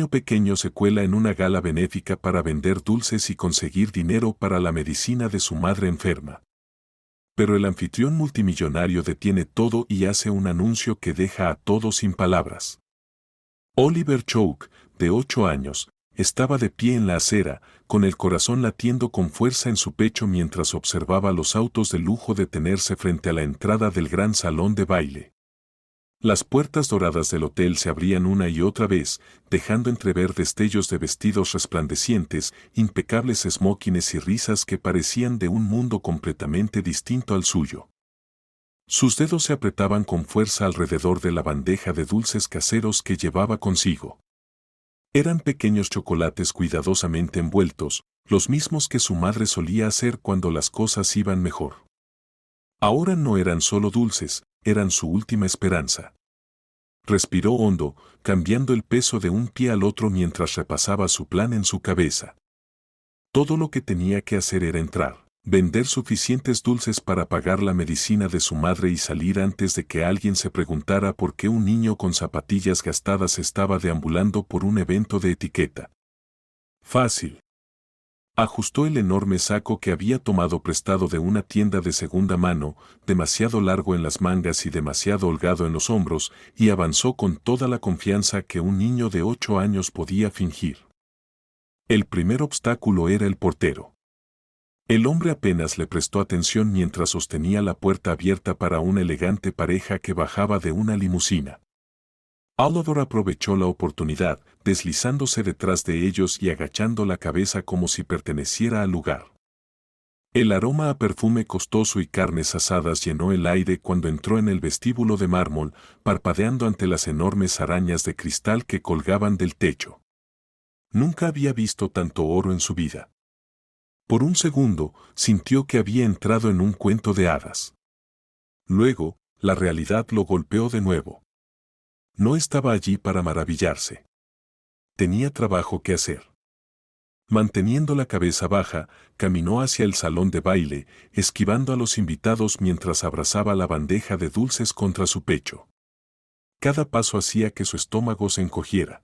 niño pequeño se cuela en una gala benéfica para vender dulces y conseguir dinero para la medicina de su madre enferma. Pero el anfitrión multimillonario detiene todo y hace un anuncio que deja a todos sin palabras. Oliver Choke, de 8 años, estaba de pie en la acera, con el corazón latiendo con fuerza en su pecho mientras observaba los autos de lujo detenerse frente a la entrada del gran salón de baile. Las puertas doradas del hotel se abrían una y otra vez, dejando entrever destellos de vestidos resplandecientes, impecables smokines y risas que parecían de un mundo completamente distinto al suyo. Sus dedos se apretaban con fuerza alrededor de la bandeja de dulces caseros que llevaba consigo. Eran pequeños chocolates cuidadosamente envueltos, los mismos que su madre solía hacer cuando las cosas iban mejor. Ahora no eran solo dulces, eran su última esperanza. Respiró hondo, cambiando el peso de un pie al otro mientras repasaba su plan en su cabeza. Todo lo que tenía que hacer era entrar, vender suficientes dulces para pagar la medicina de su madre y salir antes de que alguien se preguntara por qué un niño con zapatillas gastadas estaba deambulando por un evento de etiqueta. Fácil. Ajustó el enorme saco que había tomado prestado de una tienda de segunda mano, demasiado largo en las mangas y demasiado holgado en los hombros, y avanzó con toda la confianza que un niño de 8 años podía fingir. El primer obstáculo era el portero. El hombre apenas le prestó atención mientras sostenía la puerta abierta para una elegante pareja que bajaba de una limusina. Oliver aprovechó la oportunidad, deslizándose detrás de ellos y agachando la cabeza como si perteneciera al lugar. El aroma a perfume costoso y carnes asadas llenó el aire cuando entró en el vestíbulo de mármol, parpadeando ante las enormes arañas de cristal que colgaban del techo. Nunca había visto tanto oro en su vida. Por un segundo, sintió que había entrado en un cuento de hadas. Luego, la realidad lo golpeó de nuevo. No estaba allí para maravillarse. Tenía trabajo que hacer. Manteniendo la cabeza baja, caminó hacia el salón de baile, esquivando a los invitados mientras abrazaba la bandeja de dulces contra su pecho. Cada paso hacía que su estómago se encogiera.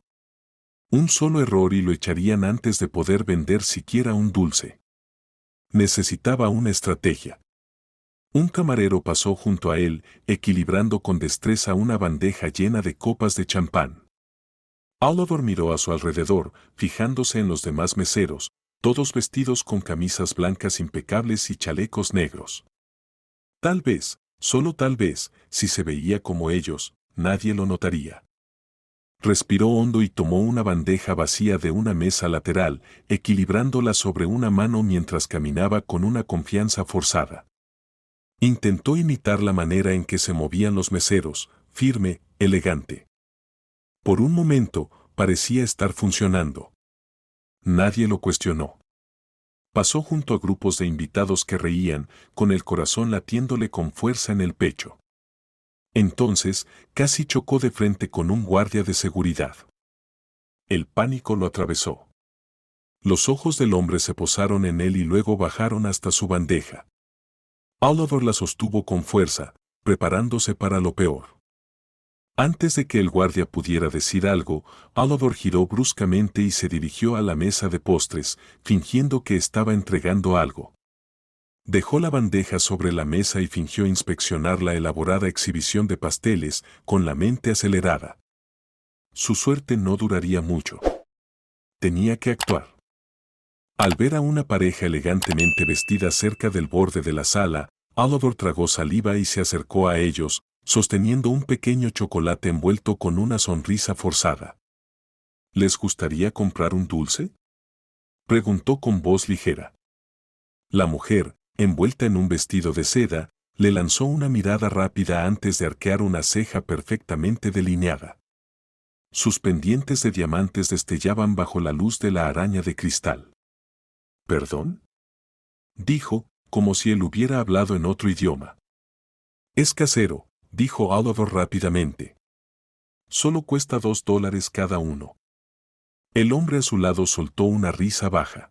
Un solo error y lo echarían antes de poder vender siquiera un dulce. Necesitaba una estrategia. Un camarero pasó junto a él, equilibrando con destreza una bandeja llena de copas de champán. Oliver miró a su alrededor, fijándose en los demás meseros, todos vestidos con camisas blancas impecables y chalecos negros. Tal vez, solo tal vez, si se veía como ellos, nadie lo notaría. Respiró hondo y tomó una bandeja vacía de una mesa lateral, equilibrándola sobre una mano mientras caminaba con una confianza forzada. Intentó imitar la manera en que se movían los meseros, firme, elegante. Por un momento, parecía estar funcionando. Nadie lo cuestionó. Pasó junto a grupos de invitados que reían, con el corazón latiéndole con fuerza en el pecho. Entonces, casi chocó de frente con un guardia de seguridad. El pánico lo atravesó. Los ojos del hombre se posaron en él y luego bajaron hasta su bandeja. Oliver la sostuvo con fuerza, preparándose para lo peor. Antes de que el guardia pudiera decir algo, Oliver giró bruscamente y se dirigió a la mesa de postres, fingiendo que estaba entregando algo. Dejó la bandeja sobre la mesa y fingió inspeccionar la elaborada exhibición de pasteles, con la mente acelerada. Su suerte no duraría mucho. Tenía que actuar. Al ver a una pareja elegantemente vestida cerca del borde de la sala, Oliver tragó saliva y se acercó a ellos, sosteniendo un pequeño chocolate envuelto con una sonrisa forzada. ¿Les gustaría comprar un dulce?, preguntó con voz ligera. La mujer, envuelta en un vestido de seda, le lanzó una mirada rápida antes de arquear una ceja perfectamente delineada. Sus pendientes de diamantes destellaban bajo la luz de la araña de cristal. ¿Perdón?, dijo, como si él hubiera hablado en otro idioma. Es casero, dijo Oliver rápidamente. Solo cuesta $2 cada uno. El hombre a su lado soltó una risa baja.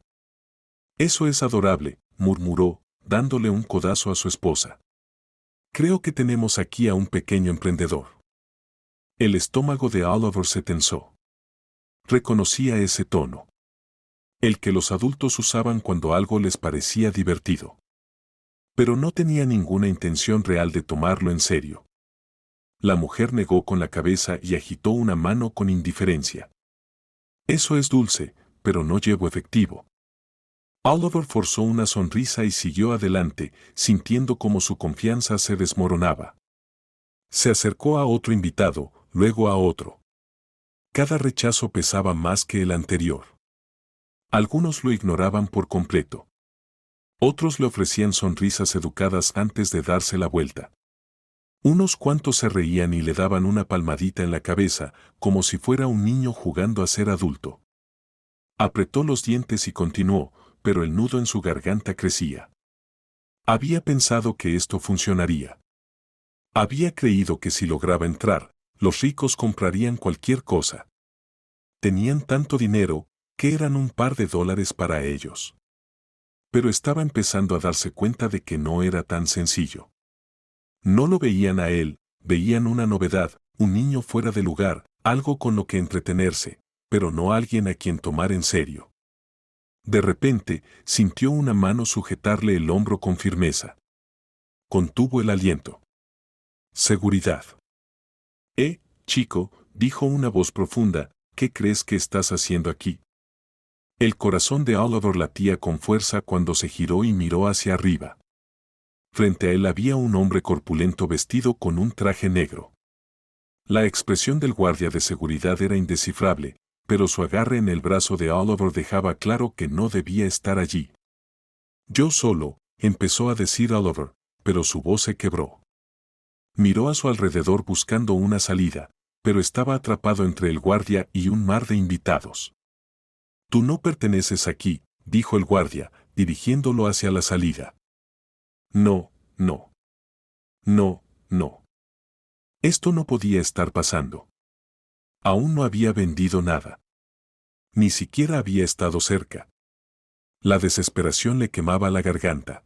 Eso es adorable, murmuró, dándole un codazo a su esposa. Creo que tenemos aquí a un pequeño emprendedor. El estómago de Oliver se tensó. Reconocía ese tono. El que los adultos usaban cuando algo les parecía divertido. Pero no tenía ninguna intención real de tomarlo en serio. La mujer negó con la cabeza y agitó una mano con indiferencia. Eso es dulce, pero no llevo efectivo. Oliver forzó una sonrisa y siguió adelante, sintiendo como su confianza se desmoronaba. Se acercó a otro invitado, luego a otro. Cada rechazo pesaba más que el anterior. Algunos lo ignoraban por completo. Otros le ofrecían sonrisas educadas antes de darse la vuelta. Unos cuantos se reían y le daban una palmadita en la cabeza, como si fuera un niño jugando a ser adulto. Apretó los dientes y continuó, pero el nudo en su garganta crecía. Había pensado que esto funcionaría. Había creído que si lograba entrar, los ricos comprarían cualquier cosa. Tenían tanto dinero, que eran un par de dólares para ellos. Pero estaba empezando a darse cuenta de que no era tan sencillo. No lo veían a él, veían una novedad, un niño fuera de lugar, algo con lo que entretenerse, pero no alguien a quien tomar en serio. De repente, sintió una mano sujetarle el hombro con firmeza. Contuvo el aliento. Seguridad. Chico, dijo una voz profunda, ¿qué crees que estás haciendo aquí? El corazón de Oliver latía con fuerza cuando se giró y miró hacia arriba. Frente a él había un hombre corpulento vestido con un traje negro. La expresión del guardia de seguridad era indescifrable, pero su agarre en el brazo de Oliver dejaba claro que no debía estar allí. Yo solo, empezó a decir Oliver, pero su voz se quebró. Miró a su alrededor buscando una salida, pero estaba atrapado entre el guardia y un mar de invitados. Tú no perteneces aquí, dijo el guardia, dirigiéndolo hacia la salida. No, no. No, no. Esto no podía estar pasando. Aún no había vendido nada. Ni siquiera había estado cerca. La desesperación le quemaba la garganta.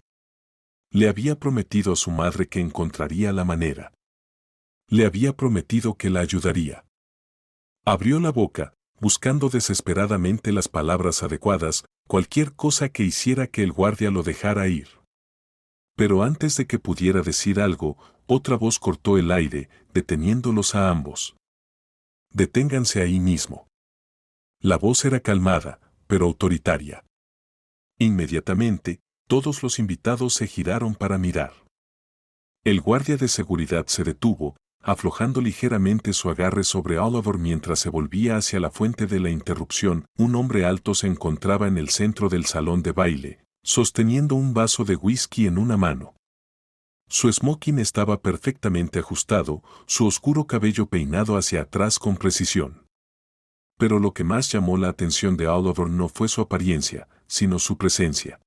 Le había prometido a su madre que encontraría la manera. Le había prometido que la ayudaría. Abrió la boca, buscando desesperadamente las palabras adecuadas, cualquier cosa que hiciera que el guardia lo dejara ir. Pero antes de que pudiera decir algo, otra voz cortó el aire, deteniéndolos a ambos. Deténganse ahí mismo. La voz era calmada, pero autoritaria. Inmediatamente, todos los invitados se giraron para mirar. El guardia de seguridad se detuvo, aflojando ligeramente su agarre sobre Oliver mientras se volvía hacia la fuente de la interrupción. Un hombre alto se encontraba en el centro del salón de baile, sosteniendo un vaso de whisky en una mano. Su smoking estaba perfectamente ajustado, su oscuro cabello peinado hacia atrás con precisión. Pero lo que más llamó la atención de Oliver no fue su apariencia, sino su presencia.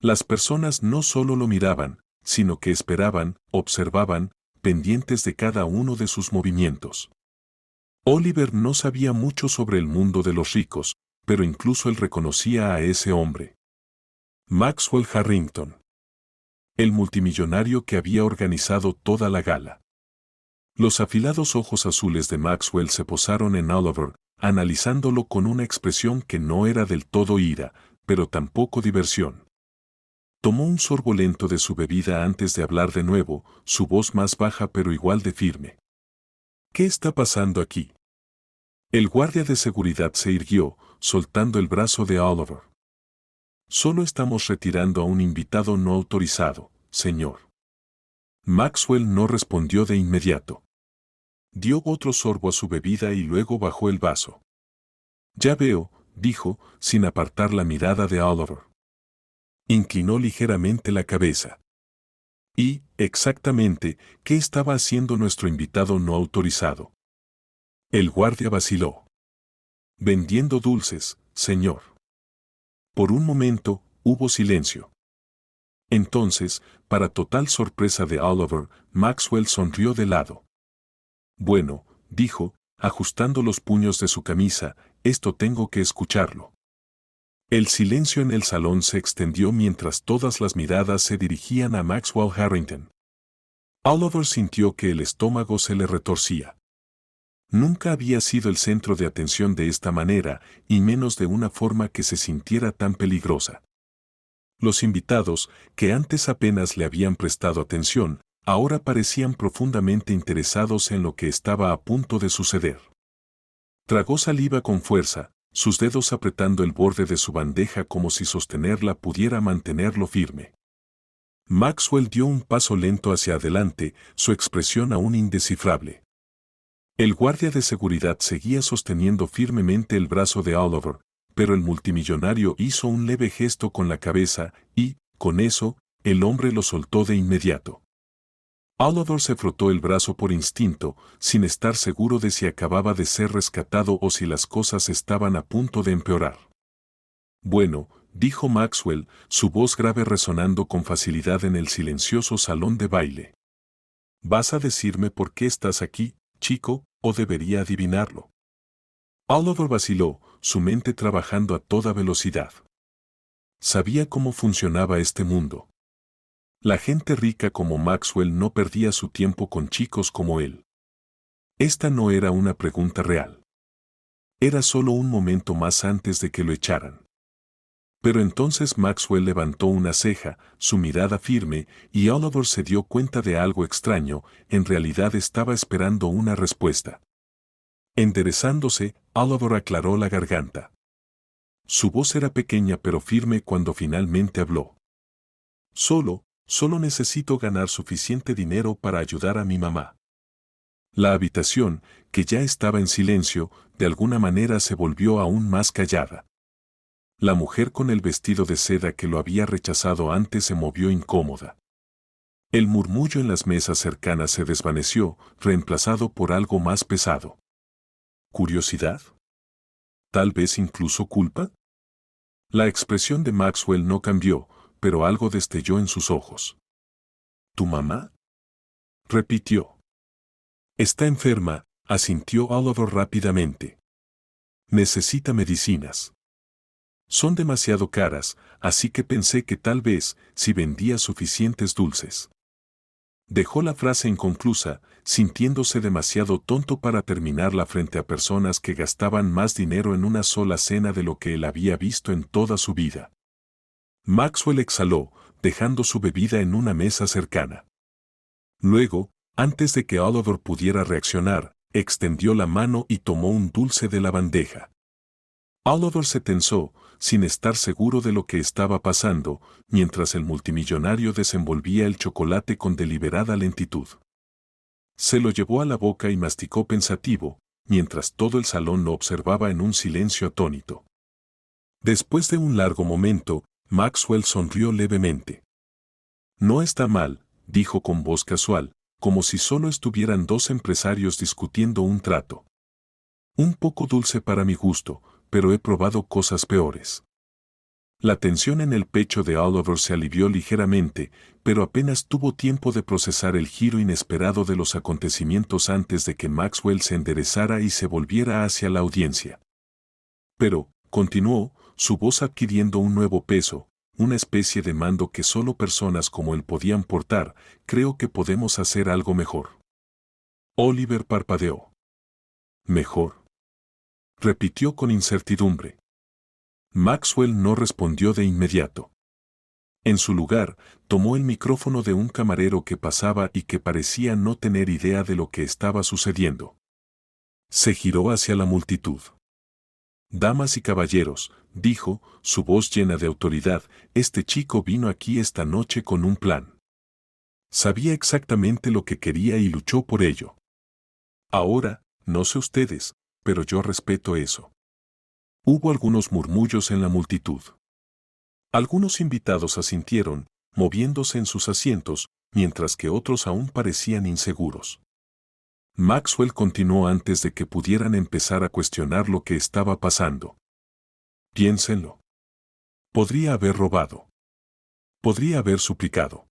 Las personas no solo lo miraban, sino que esperaban, observaban, pendientes de cada uno de sus movimientos. Oliver no sabía mucho sobre el mundo de los ricos, pero incluso él reconocía a ese hombre. Maxwell Harrington. El multimillonario que había organizado toda la gala. Los afilados ojos azules de Maxwell se posaron en Oliver, analizándolo con una expresión que no era del todo ira, pero tampoco diversión. Tomó un sorbo lento de su bebida antes de hablar de nuevo, su voz más baja pero igual de firme. ¿Qué está pasando aquí? El guardia de seguridad se irguió, soltando el brazo de Oliver. Solo estamos retirando a un invitado no autorizado, señor. Maxwell no respondió de inmediato. Dio otro sorbo a su bebida y luego bajó el vaso. Ya veo, dijo, sin apartar la mirada de Oliver. Inclinó ligeramente la cabeza. Y, exactamente, ¿qué estaba haciendo nuestro invitado no autorizado? El guardia vaciló. Vendiendo dulces, señor. Por un momento, hubo silencio. Entonces, para total sorpresa de Oliver, Maxwell sonrió de lado. Bueno, dijo, ajustando los puños de su camisa, esto tengo que escucharlo. El silencio en el salón se extendió mientras todas las miradas se dirigían a Maxwell Harrington. Oliver sintió que el estómago se le retorcía. Nunca había sido el centro de atención de esta manera, y menos de una forma que se sintiera tan peligrosa. Los invitados, que antes apenas le habían prestado atención, ahora parecían profundamente interesados en lo que estaba a punto de suceder. Tragó saliva con fuerza, sus dedos apretando el borde de su bandeja como si sostenerla pudiera mantenerlo firme. Maxwell dio un paso lento hacia adelante, su expresión aún indescifrable. El guardia de seguridad seguía sosteniendo firmemente el brazo de Oliver, pero el multimillonario hizo un leve gesto con la cabeza y, con eso, el hombre lo soltó de inmediato. Oliver se frotó el brazo por instinto, sin estar seguro de si acababa de ser rescatado o si las cosas estaban a punto de empeorar. Bueno, dijo Maxwell, su voz grave resonando con facilidad en el silencioso salón de baile. ¿Vas a decirme por qué estás aquí, chico, o debería adivinarlo? Oliver vaciló, su mente trabajando a toda velocidad. Sabía cómo funcionaba este mundo. La gente rica como Maxwell no perdía su tiempo con chicos como él. Esta no era una pregunta real. Era solo un momento más antes de que lo echaran. Pero entonces Maxwell levantó una ceja, su mirada firme, y Oliver se dio cuenta de algo extraño, en realidad estaba esperando una respuesta. Enderezándose, Oliver aclaró la garganta. Su voz era pequeña pero firme cuando finalmente habló. Solo necesito ganar suficiente dinero para ayudar a mi mamá. La habitación, que ya estaba en silencio, de alguna manera se volvió aún más callada. La mujer con el vestido de seda que lo había rechazado antes se movió incómoda. El murmullo en las mesas cercanas se desvaneció, reemplazado por algo más pesado. ¿Curiosidad? ¿Tal vez incluso culpa? La expresión de Maxwell no cambió, pero algo destelló en sus ojos. ¿Tu mamá? Repitió. Está enferma, asintió Oliver rápidamente. Necesita medicinas. Son demasiado caras, así que pensé que tal vez, si vendía suficientes dulces. Dejó la frase inconclusa, sintiéndose demasiado tonto para terminarla frente a personas que gastaban más dinero en una sola cena de lo que él había visto en toda su vida. Maxwell exhaló, dejando su bebida en una mesa cercana. Luego, antes de que Oliver pudiera reaccionar, extendió la mano y tomó un dulce de la bandeja. Oliver se tensó, sin estar seguro de lo que estaba pasando, mientras el multimillonario desenvolvía el chocolate con deliberada lentitud. Se lo llevó a la boca y masticó pensativo, mientras todo el salón lo observaba en un silencio atónito. Después de un largo momento, Maxwell sonrió levemente. No está mal, dijo con voz casual, como si solo estuvieran dos empresarios discutiendo un trato. Un poco dulce para mi gusto, pero he probado cosas peores. La tensión en el pecho de Oliver se alivió ligeramente, pero apenas tuvo tiempo de procesar el giro inesperado de los acontecimientos antes de que Maxwell se enderezara y se volviera hacia la audiencia. Pero, continuó, su voz adquiriendo un nuevo peso, una especie de mando que solo personas como él podían portar, creo que podemos hacer algo mejor. Oliver parpadeó. ¿Mejor? Repitió con incertidumbre. Maxwell no respondió de inmediato. En su lugar, tomó el micrófono de un camarero que pasaba y que parecía no tener idea de lo que estaba sucediendo. Se giró hacia la multitud. Damas y caballeros, dijo, su voz llena de autoridad, este chico vino aquí esta noche con un plan. Sabía exactamente lo que quería y luchó por ello. Ahora, no sé ustedes, pero yo respeto eso. Hubo algunos murmullos en la multitud. Algunos invitados asintieron, moviéndose en sus asientos, mientras que otros aún parecían inseguros. Maxwell continuó antes de que pudieran empezar a cuestionar lo que estaba pasando. Piénsenlo. Podría haber robado. Podría haber suplicado.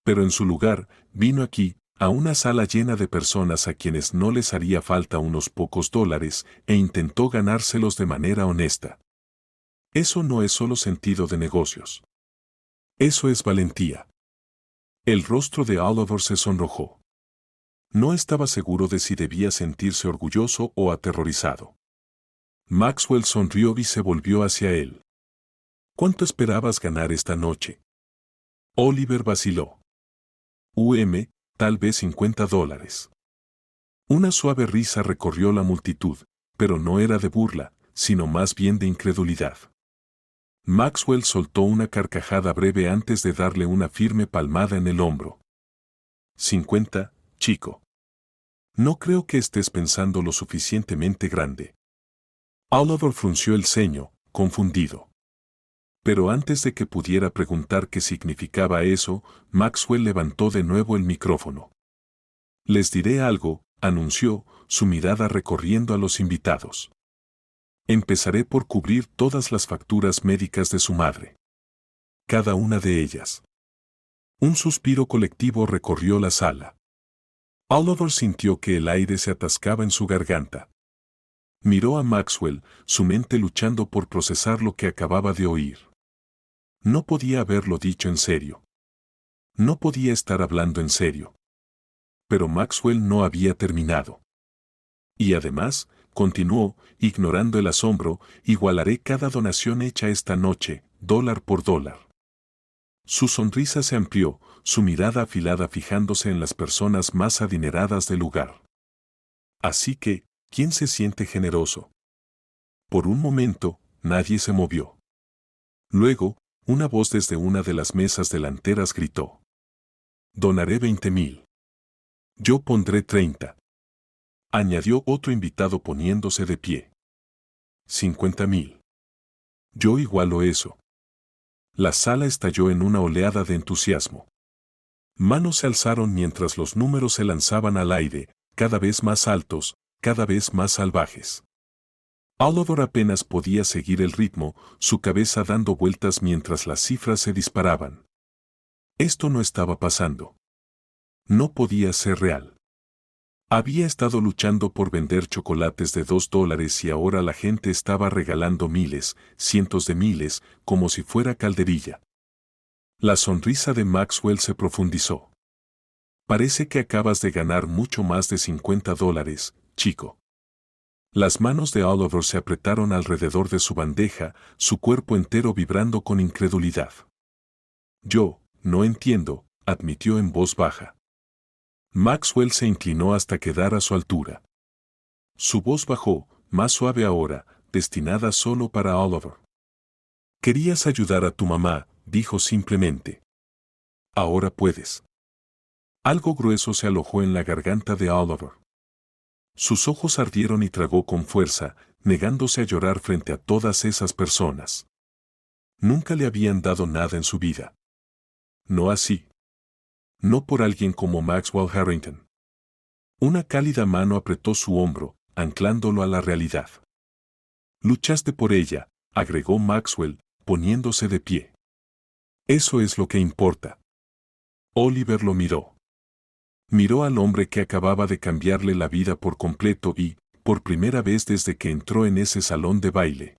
Pero en su lugar, vino aquí, a una sala llena de personas a quienes no les haría falta unos pocos dólares, e intentó ganárselos de manera honesta. Eso no es solo sentido de negocios. Eso es valentía. El rostro de Oliver se sonrojó. No estaba seguro de si debía sentirse orgulloso o aterrorizado. Maxwell sonrió y se volvió hacia él. ¿Cuánto esperabas ganar esta noche? Oliver vaciló. Tal vez $50. Una suave risa recorrió la multitud, pero no era de burla, sino más bien de incredulidad. Maxwell soltó una carcajada breve antes de darle una firme palmada en el hombro. 50, chico. No creo que estés pensando lo suficientemente grande. Oliver frunció el ceño, confundido. Pero antes de que pudiera preguntar qué significaba eso, Maxwell levantó de nuevo el micrófono. Les diré algo, anunció, su mirada recorriendo a los invitados. Empezaré por cubrir todas las facturas médicas de su madre. Cada una de ellas. Un suspiro colectivo recorrió la sala. Oliver sintió que el aire se atascaba en su garganta. Miró a Maxwell, su mente luchando por procesar lo que acababa de oír. No podía haberlo dicho en serio. No podía estar hablando en serio. Pero Maxwell no había terminado. Y además, continuó, ignorando el asombro, igualaré cada donación hecha esta noche, dólar por dólar. Su sonrisa se amplió, su mirada afilada fijándose en las personas más adineradas del lugar. Así que, ¿quién se siente generoso? Por un momento, nadie se movió. Luego, una voz desde una de las mesas delanteras gritó. Donaré 20,000. Yo pondré 30. Añadió otro invitado poniéndose de pie. 50,000. Yo igualo eso. La sala estalló en una oleada de entusiasmo. Manos se alzaron mientras los números se lanzaban al aire, cada vez más altos, cada vez más salvajes. Oliver apenas podía seguir el ritmo, su cabeza dando vueltas mientras las cifras se disparaban. Esto no estaba pasando. No podía ser real. Había estado luchando por vender chocolates de $2 y ahora la gente estaba regalando miles, cientos de miles, como si fuera calderilla. La sonrisa de Maxwell se profundizó. Parece que acabas de ganar mucho más de $50, chico. Las manos de Oliver se apretaron alrededor de su bandeja, su cuerpo entero vibrando con incredulidad. Yo, no entiendo, admitió en voz baja. Maxwell se inclinó hasta quedar a su altura. Su voz bajó, más suave ahora, destinada solo para Oliver. Querías ayudar a tu mamá, dijo simplemente. Ahora puedes. Algo grueso se alojó en la garganta de Oliver. Sus ojos ardieron y tragó con fuerza, negándose a llorar frente a todas esas personas. Nunca le habían dado nada en su vida. No así. No por alguien como Maxwell Harrington. Una cálida mano apretó su hombro, anclándolo a la realidad. Luchaste por ella, agregó Maxwell, poniéndose de pie. Eso es lo que importa. Oliver lo miró. Miró al hombre que acababa de cambiarle la vida por completo y, por primera vez desde que entró en ese salón de baile.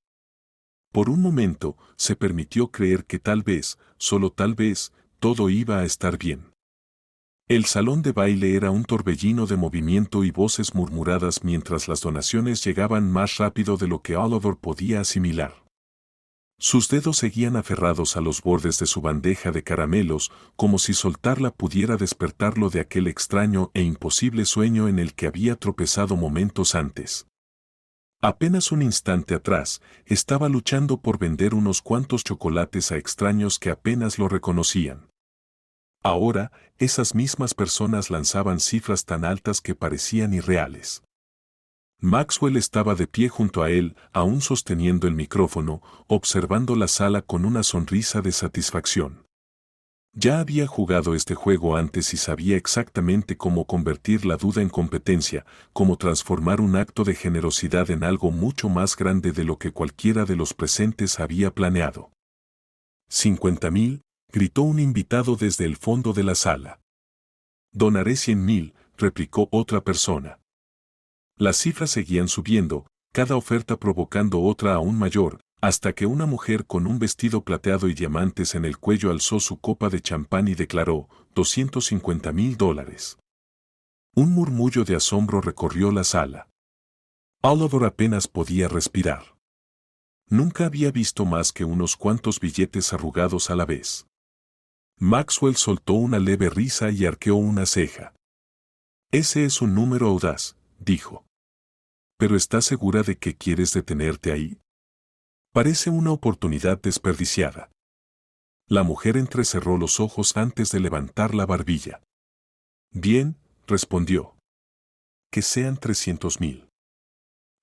Por un momento, se permitió creer que tal vez, solo tal vez, todo iba a estar bien. El salón de baile era un torbellino de movimiento y voces murmuradas mientras las donaciones llegaban más rápido de lo que Oliver podía asimilar. Sus dedos seguían aferrados a los bordes de su bandeja de caramelos, como si soltarla pudiera despertarlo de aquel extraño e imposible sueño en el que había tropezado momentos antes. Apenas un instante atrás, estaba luchando por vender unos cuantos chocolates a extraños que apenas lo reconocían. Ahora, esas mismas personas lanzaban cifras tan altas que parecían irreales. Maxwell estaba de pie junto a él, aún sosteniendo el micrófono, observando la sala con una sonrisa de satisfacción. Ya había jugado este juego antes y sabía exactamente cómo convertir la duda en competencia, cómo transformar un acto de generosidad en algo mucho más grande de lo que cualquiera de los presentes había planeado. 50,000, gritó un invitado desde el fondo de la sala. Donaré 100,000, replicó otra persona. Las cifras seguían subiendo, cada oferta provocando otra aún mayor, hasta que una mujer con un vestido plateado y diamantes en el cuello alzó su copa de champán y declaró, $250,000. Un murmullo de asombro recorrió la sala. Oliver apenas podía respirar. Nunca había visto más que unos cuantos billetes arrugados a la vez. Maxwell soltó una leve risa y arqueó una ceja. Ese es un número audaz, dijo. ¿Pero estás segura de que quieres detenerte ahí? Parece una oportunidad desperdiciada. La mujer entrecerró los ojos antes de levantar la barbilla. Bien, respondió. Que sean 300,000.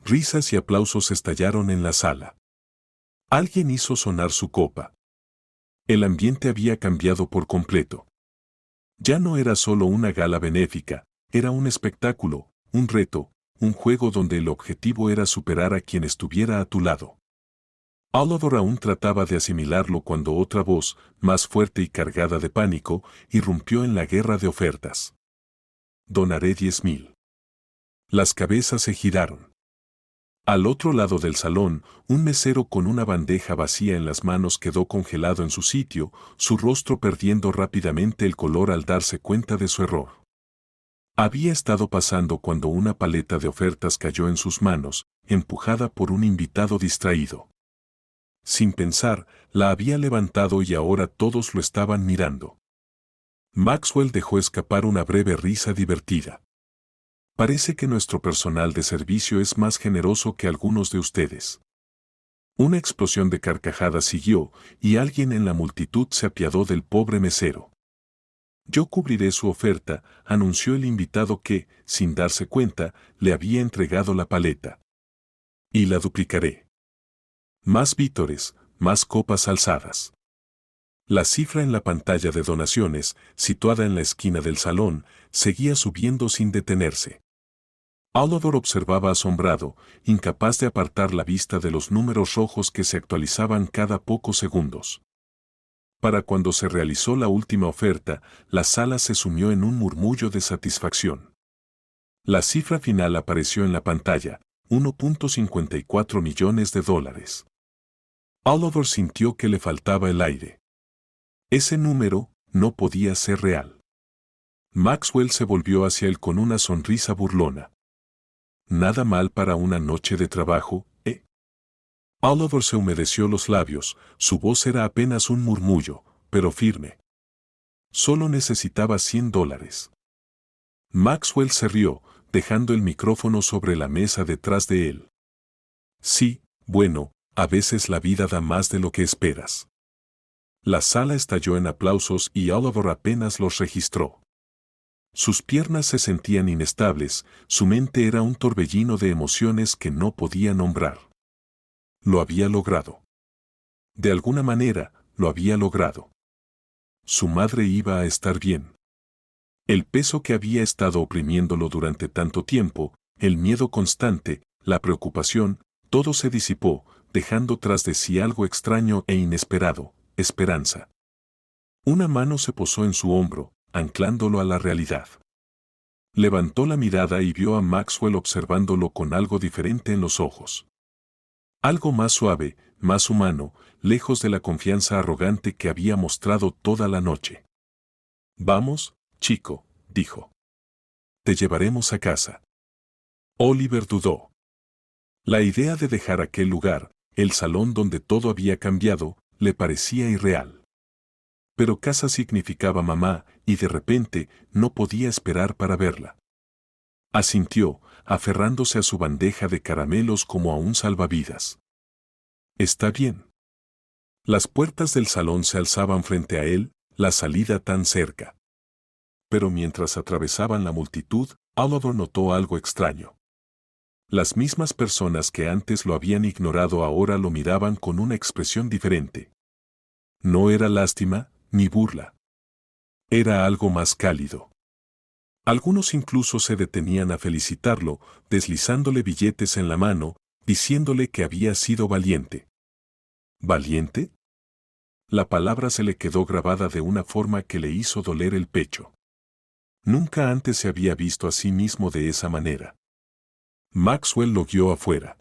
Risas y aplausos estallaron en la sala. Alguien hizo sonar su copa. El ambiente había cambiado por completo. Ya no era solo una gala benéfica, era un espectáculo, un reto, un juego donde el objetivo era superar a quien estuviera a tu lado. Oliver aún trataba de asimilarlo cuando otra voz, más fuerte y cargada de pánico, irrumpió en la guerra de ofertas. Donaré 10,000. Las cabezas se giraron. Al otro lado del salón, un mesero con una bandeja vacía en las manos quedó congelado en su sitio, su rostro perdiendo rápidamente el color al darse cuenta de su error. Había estado pasando cuando una paleta de ofertas cayó en sus manos, empujada por un invitado distraído. Sin pensar, la había levantado y ahora todos lo estaban mirando. Maxwell dejó escapar una breve risa divertida. Parece que nuestro personal de servicio es más generoso que algunos de ustedes. Una explosión de carcajadas siguió, y alguien en la multitud se apiadó del pobre mesero. Yo cubriré su oferta, anunció el invitado que, sin darse cuenta, le había entregado la paleta. Y la duplicaré. Más vítores, más copas alzadas. La cifra en la pantalla de donaciones, situada en la esquina del salón, seguía subiendo sin detenerse. Oliver observaba asombrado, incapaz de apartar la vista de los números rojos que se actualizaban cada pocos segundos. Para cuando se realizó la última oferta, la sala se sumió en un murmullo de satisfacción. La cifra final apareció en la pantalla, $1.54 millones. Oliver sintió que le faltaba el aire. Ese número no podía ser real. Maxwell se volvió hacia él con una sonrisa burlona. Nada mal para una noche de trabajo, ¿eh? Oliver se humedeció los labios, su voz era apenas un murmullo, pero firme. Solo necesitaba $100. Maxwell se rió, dejando el micrófono sobre la mesa detrás de él. Sí, bueno, a veces la vida da más de lo que esperas. La sala estalló en aplausos y Oliver apenas los registró. Sus piernas se sentían inestables, su mente era un torbellino de emociones que no podía nombrar. Lo había logrado. De alguna manera, lo había logrado. Su madre iba a estar bien. El peso que había estado oprimiéndolo durante tanto tiempo, el miedo constante, la preocupación, todo se disipó, dejando tras de sí algo extraño e inesperado, esperanza. Una mano se posó en su hombro, anclándolo a la realidad. Levantó la mirada y vio a Maxwell observándolo con algo diferente en los ojos. Algo más suave, más humano, lejos de la confianza arrogante que había mostrado toda la noche. Vamos, chico, dijo. Te llevaremos a casa. Oliver dudó. La idea de dejar aquel lugar, el salón donde todo había cambiado, le parecía irreal. Pero casa significaba mamá, y de repente no podía esperar para verla. Asintió, aferrándose a su bandeja de caramelos como a un salvavidas. Está bien. Las puertas del salón se alzaban frente a él, la salida tan cerca. Pero mientras atravesaban la multitud, Oliver notó algo extraño. Las mismas personas que antes lo habían ignorado ahora lo miraban con una expresión diferente. No era lástima, ni burla. Era algo más cálido. Algunos incluso se detenían a felicitarlo, deslizándole billetes en la mano, diciéndole que había sido valiente. ¿Valiente? La palabra se le quedó grabada de una forma que le hizo doler el pecho. Nunca antes se había visto a sí mismo de esa manera. Maxwell lo guió afuera.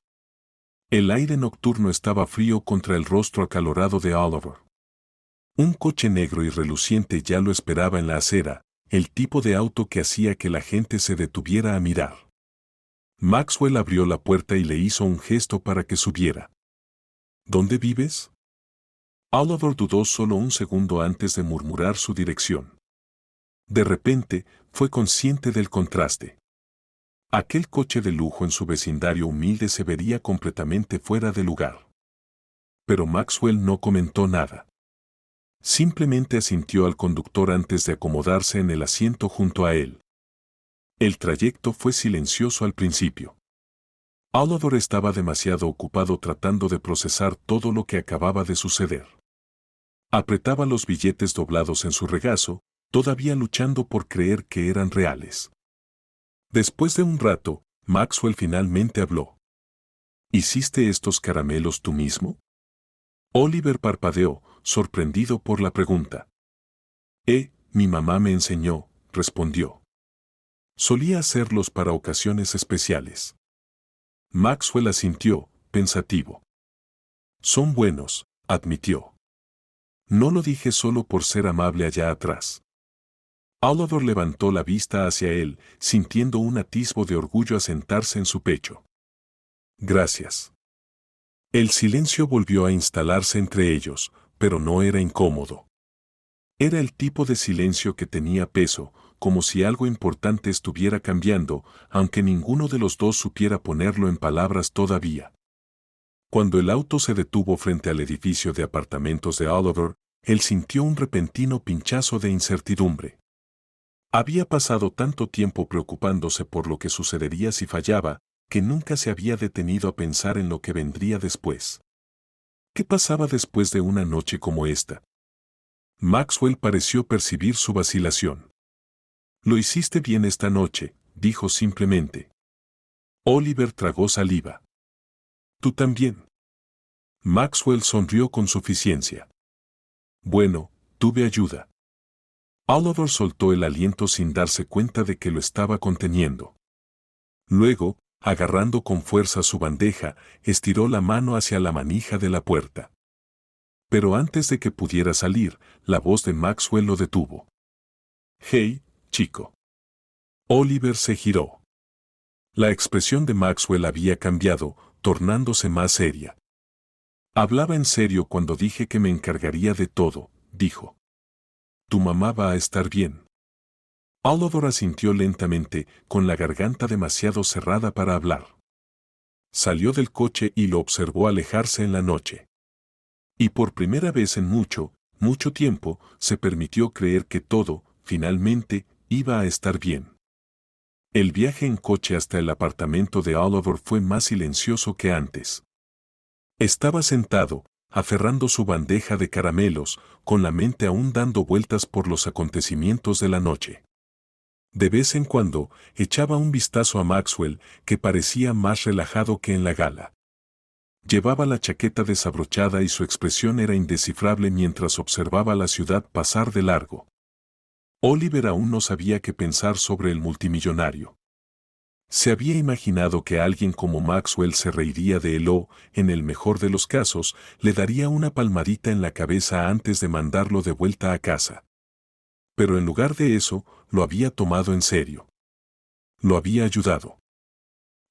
El aire nocturno estaba frío contra el rostro acalorado de Oliver. Un coche negro y reluciente ya lo esperaba en la acera, el tipo de auto que hacía que la gente se detuviera a mirar. Maxwell abrió la puerta y le hizo un gesto para que subiera. ¿Dónde vives? Oliver dudó solo un segundo antes de murmurar su dirección. De repente, fue consciente del contraste. Aquel coche de lujo en su vecindario humilde se vería completamente fuera de lugar. Pero Maxwell no comentó nada. Simplemente asintió al conductor antes de acomodarse en el asiento junto a él. El trayecto fue silencioso al principio. Oliver estaba demasiado ocupado tratando de procesar todo lo que acababa de suceder. Apretaba los billetes doblados en su regazo, todavía luchando por creer que eran reales. Después de un rato, Maxwell finalmente habló. ¿Hiciste estos caramelos tú mismo? Oliver parpadeó, sorprendido por la pregunta. Mi mamá me enseñó, respondió. Solía hacerlos para ocasiones especiales. Maxwell asintió, pensativo. Son buenos, admitió. No lo dije solo por ser amable allá atrás. Oliver levantó la vista hacia él, sintiendo un atisbo de orgullo asentarse en su pecho. Gracias. El silencio volvió a instalarse entre ellos, pero no era incómodo. Era el tipo de silencio que tenía peso, como si algo importante estuviera cambiando, aunque ninguno de los dos supiera ponerlo en palabras todavía. Cuando el auto se detuvo frente al edificio de apartamentos de Oliver, él sintió un repentino pinchazo de incertidumbre. Había pasado tanto tiempo preocupándose por lo que sucedería si fallaba, que nunca se había detenido a pensar en lo que vendría después. ¿Qué pasaba después de una noche como esta? Maxwell pareció percibir su vacilación. Lo hiciste bien esta noche, dijo simplemente. Oliver tragó saliva. Tú también. Maxwell sonrió con suficiencia. Bueno, tuve ayuda. Oliver soltó el aliento sin darse cuenta de que lo estaba conteniendo. Luego, agarrando con fuerza su bandeja, estiró la mano hacia la manija de la puerta. Pero antes de que pudiera salir, la voz de Maxwell lo detuvo. «Hey, chico». Oliver se giró. La expresión de Maxwell había cambiado, tornándose más seria. Hablaba en serio cuando dije que me encargaría de todo, dijo. Tu mamá va a estar bien. Oliver asintió lentamente, con la garganta demasiado cerrada para hablar. Salió del coche y lo observó alejarse en la noche. Y por primera vez en mucho, mucho tiempo, se permitió creer que todo, finalmente, iba a estar bien. El viaje en coche hasta el apartamento de Oliver fue más silencioso que antes. Estaba sentado, aferrando su bandeja de caramelos, con la mente aún dando vueltas por los acontecimientos de la noche. De vez en cuando, echaba un vistazo a Maxwell, que parecía más relajado que en la gala. Llevaba la chaqueta desabrochada y su expresión era indescifrable mientras observaba la ciudad pasar de largo. Oliver aún no sabía qué pensar sobre el multimillonario. Se había imaginado que alguien como Maxwell se reiría de él o, en el mejor de los casos, le daría una palmadita en la cabeza antes de mandarlo de vuelta a casa. Pero en lugar de eso, lo había tomado en serio. Lo había ayudado.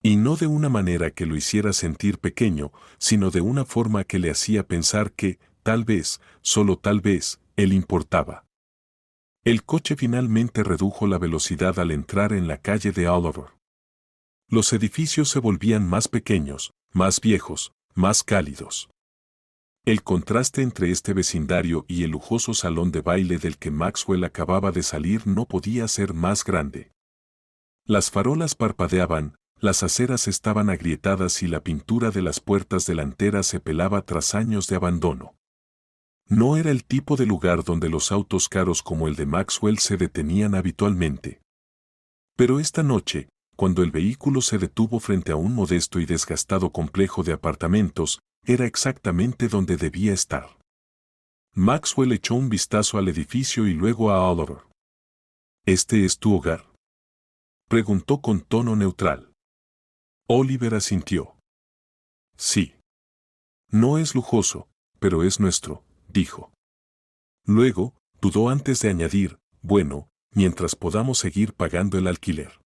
Y no de una manera que lo hiciera sentir pequeño, sino de una forma que le hacía pensar que, tal vez, solo tal vez, él importaba. El coche finalmente redujo la velocidad al entrar en la calle de Oliver. Los edificios se volvían más pequeños, más viejos, más cálidos. El contraste entre este vecindario y el lujoso salón de baile del que Maxwell acababa de salir no podía ser más grande. Las farolas parpadeaban, las aceras estaban agrietadas y la pintura de las puertas delanteras se pelaba tras años de abandono. No era el tipo de lugar donde los autos caros como el de Maxwell se detenían habitualmente. Pero esta noche, cuando el vehículo se detuvo frente a un modesto y desgastado complejo de apartamentos, era exactamente donde debía estar. Maxwell echó un vistazo al edificio y luego a Oliver. ¿Este es tu hogar?, preguntó con tono neutral. Oliver asintió. Sí. No es lujoso, pero es nuestro, dijo. Luego, dudó antes de añadir, bueno, mientras podamos seguir pagando el alquiler.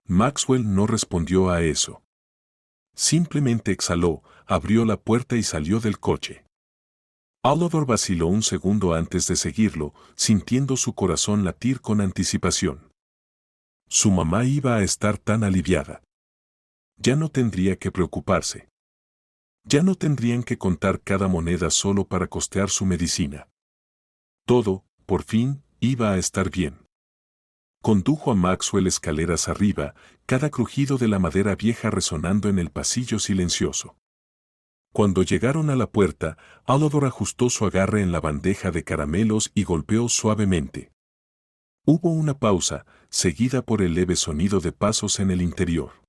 Maxwell no respondió a eso. Simplemente exhaló, abrió la puerta y salió del coche. Oliver vaciló un segundo antes de seguirlo, sintiendo su corazón latir con anticipación. Su mamá iba a estar tan aliviada. Ya no tendría que preocuparse. Ya no tendrían que contar cada moneda solo para costear su medicina. Todo, por fin, iba a estar bien. Condujo a Maxwell escaleras arriba, cada crujido de la madera vieja resonando en el pasillo silencioso. Cuando llegaron a la puerta, Oliver ajustó su agarre en la bandeja de caramelos y golpeó suavemente. Hubo una pausa, seguida por el leve sonido de pasos en el interior.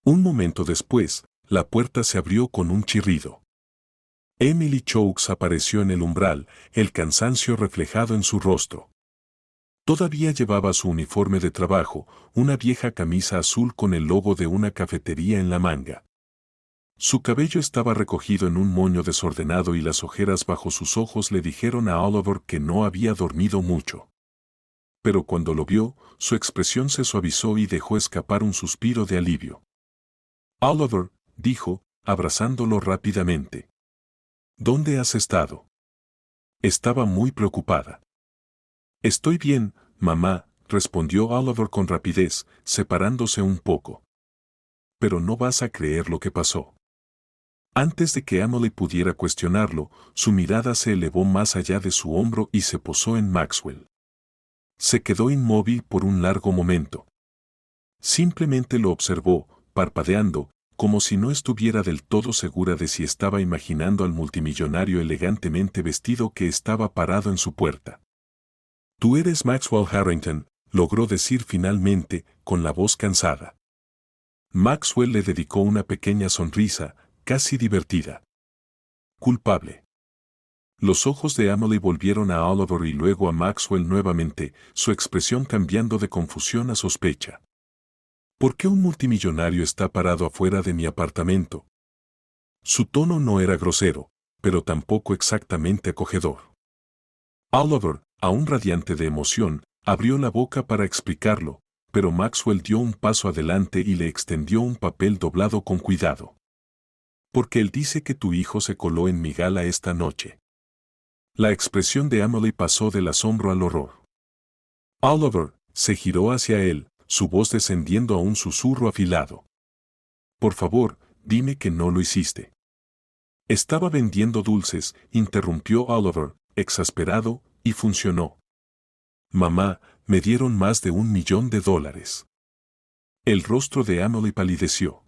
Un momento después, la puerta se abrió con un chirrido. Emily Chokes apareció en el umbral, el cansancio reflejado en su rostro. Todavía llevaba su uniforme de trabajo, una vieja camisa azul con el logo de una cafetería en la manga. Su cabello estaba recogido en un moño desordenado y las ojeras bajo sus ojos le dijeron a Oliver que no había dormido mucho. Pero cuando lo vio, su expresión se suavizó y dejó escapar un suspiro de alivio. Oliver, dijo, abrazándolo rápidamente. ¿Dónde has estado? Estaba muy preocupada. Estoy bien, mamá, respondió Oliver con rapidez, separándose un poco. Pero no vas a creer lo que pasó. Antes de que Emily pudiera cuestionarlo, su mirada se elevó más allá de su hombro y se posó en Maxwell. Se quedó inmóvil por un largo momento. Simplemente lo observó, parpadeando, como si no estuviera del todo segura de si estaba imaginando al multimillonario elegantemente vestido que estaba parado en su puerta. Tú eres Maxwell Harrington, logró decir finalmente, con la voz cansada. Maxwell le dedicó una pequeña sonrisa, casi divertida. Culpable. Los ojos de Emily volvieron a Oliver y luego a Maxwell nuevamente, su expresión cambiando de confusión a sospecha. ¿Por qué un multimillonario está parado afuera de mi apartamento? Su tono no era grosero, pero tampoco exactamente acogedor. Oliver, aún radiante de emoción, abrió la boca para explicarlo, pero Maxwell dio un paso adelante y le extendió un papel doblado con cuidado. Porque él dice que tu hijo se coló en mi gala esta noche. La expresión de Emily pasó del asombro al horror. Oliver se giró hacia él, su voz descendiendo a un susurro afilado. Por favor, dime que no lo hiciste. Estaba vendiendo dulces, interrumpió Oliver, exasperado, y funcionó. Mamá, me dieron más de $1 millón. El rostro de Emily palideció.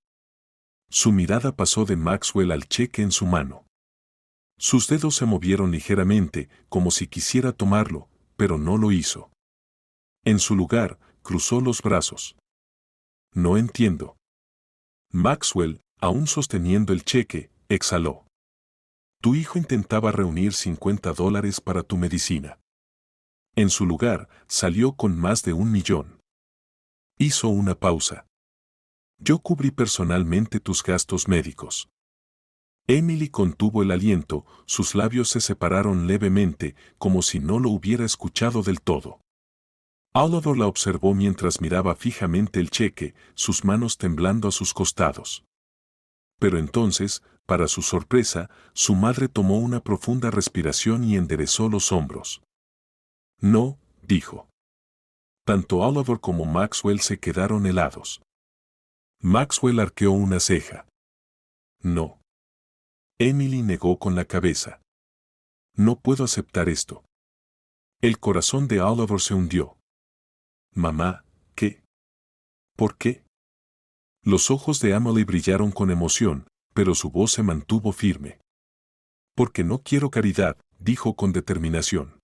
Su mirada pasó de Maxwell al cheque en su mano. Sus dedos se movieron ligeramente, como si quisiera tomarlo, pero no lo hizo. En su lugar, cruzó los brazos. No entiendo. Maxwell, aún sosteniendo el cheque, exhaló. Tu hijo intentaba reunir $50 para tu medicina. En su lugar, salió con más de $1 millón. Hizo una pausa. Yo cubrí personalmente tus gastos médicos. Emily contuvo el aliento, sus labios se separaron levemente, como si no lo hubiera escuchado del todo. Oliver la observó mientras miraba fijamente el cheque, sus manos temblando a sus costados. Pero entonces, para su sorpresa, su madre tomó una profunda respiración y enderezó los hombros. No, dijo. Tanto Oliver como Maxwell se quedaron helados. Maxwell arqueó una ceja. No. Emily negó con la cabeza. No puedo aceptar esto. El corazón de Oliver se hundió. Mamá, ¿qué? ¿Por qué? Los ojos de Emily brillaron con emoción, pero su voz se mantuvo firme. Porque no quiero caridad, dijo con determinación.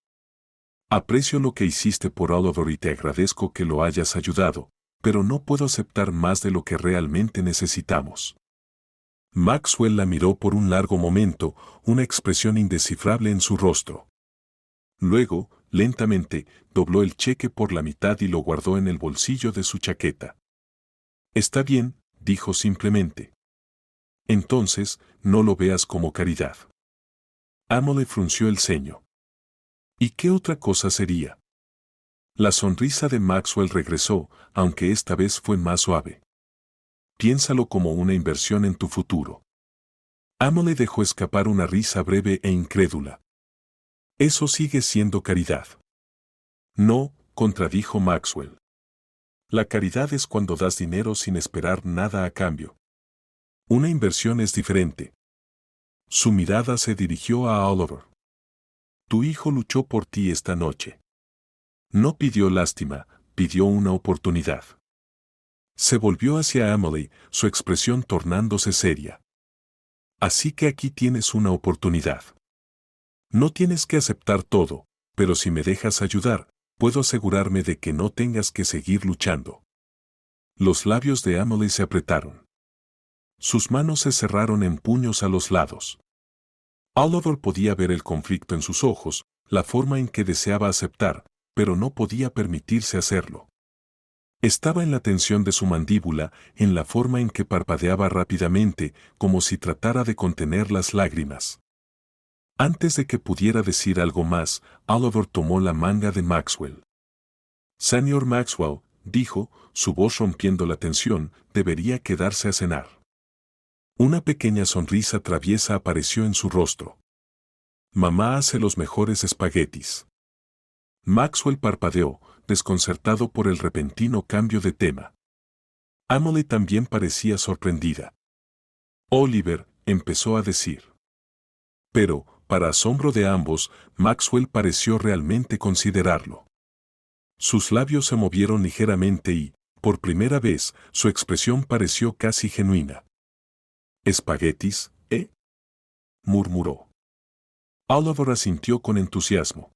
Aprecio lo que hiciste por Oliver y te agradezco que lo hayas ayudado, pero no puedo aceptar más de lo que realmente necesitamos. Maxwell la miró por un largo momento, una expresión indescifrable en su rostro. Luego, lentamente, dobló el cheque por la mitad y lo guardó en el bolsillo de su chaqueta. Está bien, dijo simplemente. Entonces, no lo veas como caridad. Emily frunció el ceño. ¿Y qué otra cosa sería? La sonrisa de Maxwell regresó, aunque esta vez fue más suave. Piénsalo como una inversión en tu futuro. Emily dejó escapar una risa breve e incrédula. Eso sigue siendo caridad. No, contradijo Maxwell. La caridad es cuando das dinero sin esperar nada a cambio. Una inversión es diferente. Su mirada se dirigió a Oliver. Tu hijo luchó por ti esta noche. No pidió lástima, pidió una oportunidad. Se volvió hacia Emily, su expresión tornándose seria. Así que aquí tienes una oportunidad. No tienes que aceptar todo, pero si me dejas ayudar, puedo asegurarme de que no tengas que seguir luchando. Los labios de Emily se apretaron. Sus manos se cerraron en puños a los lados. Oliver podía ver el conflicto en sus ojos, la forma en que deseaba aceptar, pero no podía permitirse hacerlo. Estaba en la tensión de su mandíbula, en la forma en que parpadeaba rápidamente, como si tratara de contener las lágrimas. Antes de que pudiera decir algo más, Oliver tomó la manga de Maxwell. Señor Maxwell, dijo, su voz rompiendo la tensión, debería quedarse a cenar. Una pequeña sonrisa traviesa apareció en su rostro. Mamá hace los mejores espaguetis. Maxwell parpadeó, desconcertado por el repentino cambio de tema. Emily también parecía sorprendida. Oliver, empezó a decir. Pero, para asombro de ambos, Maxwell pareció realmente considerarlo. Sus labios se movieron ligeramente y, por primera vez, su expresión pareció casi genuina. ¿Espaguetis, murmuró. Oliver asintió con entusiasmo.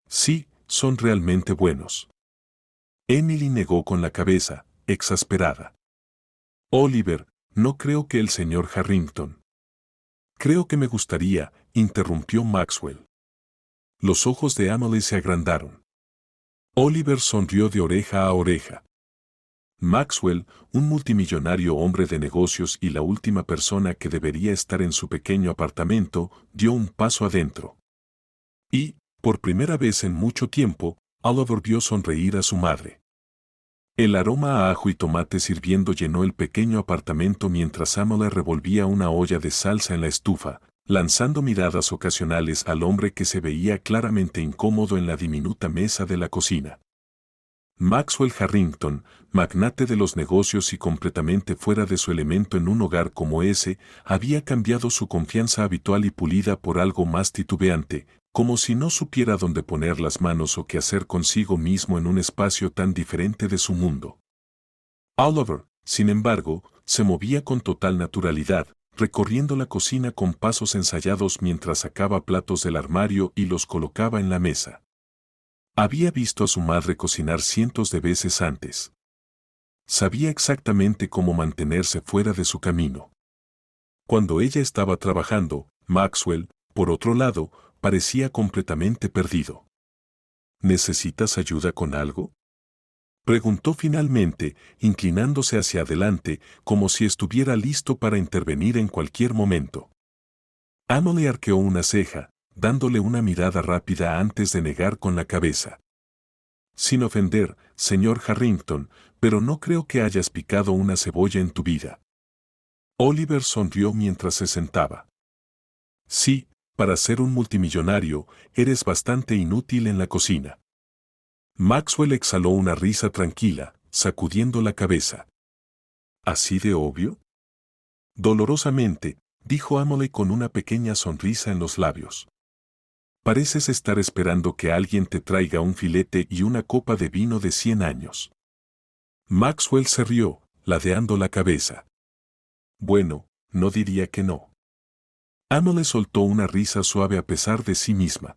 Sí, son realmente buenos. Emily negó con la cabeza, exasperada. Oliver, no creo que el señor Harrington. Creo que me gustaría, interrumpió Maxwell. Los ojos de Emily se agrandaron. Oliver sonrió de oreja a oreja. Maxwell, un multimillonario hombre de negocios y la última persona que debería estar en su pequeño apartamento, dio un paso adentro. Y, por primera vez en mucho tiempo, Oliver vio sonreír a su madre. El aroma a ajo y tomate hirviendo llenó el pequeño apartamento mientras Emily revolvía una olla de salsa en la estufa, lanzando miradas ocasionales al hombre que se veía claramente incómodo en la diminuta mesa de la cocina. Maxwell Harrington, magnate de los negocios y completamente fuera de su elemento en un hogar como ese, había cambiado su confianza habitual y pulida por algo más titubeante, como si no supiera dónde poner las manos o qué hacer consigo mismo en un espacio tan diferente de su mundo. Oliver, sin embargo, se movía con total naturalidad, recorriendo la cocina con pasos ensayados mientras sacaba platos del armario y los colocaba en la mesa. Había visto a su madre cocinar cientos de veces antes. Sabía exactamente cómo mantenerse fuera de su camino. Cuando ella estaba trabajando, Maxwell, por otro lado, parecía completamente perdido. ¿Necesitas ayuda con algo?, preguntó finalmente, inclinándose hacia adelante, como si estuviera listo para intervenir en cualquier momento. Emily arqueó una ceja, dándole una mirada rápida antes de negar con la cabeza. Sin ofender, señor Harrington, pero no creo que hayas picado una cebolla en tu vida. Oliver sonrió mientras se sentaba. Sí, para ser un multimillonario, eres bastante inútil en la cocina. Maxwell exhaló una risa tranquila, sacudiendo la cabeza. ¿Así de obvio? Dolorosamente, dijo Emily con una pequeña sonrisa en los labios. Pareces estar esperando que alguien te traiga un filete y una copa de vino de 100 años. Maxwell se rió, ladeando la cabeza. Bueno, no diría que no. Emily soltó una risa suave a pesar de sí misma.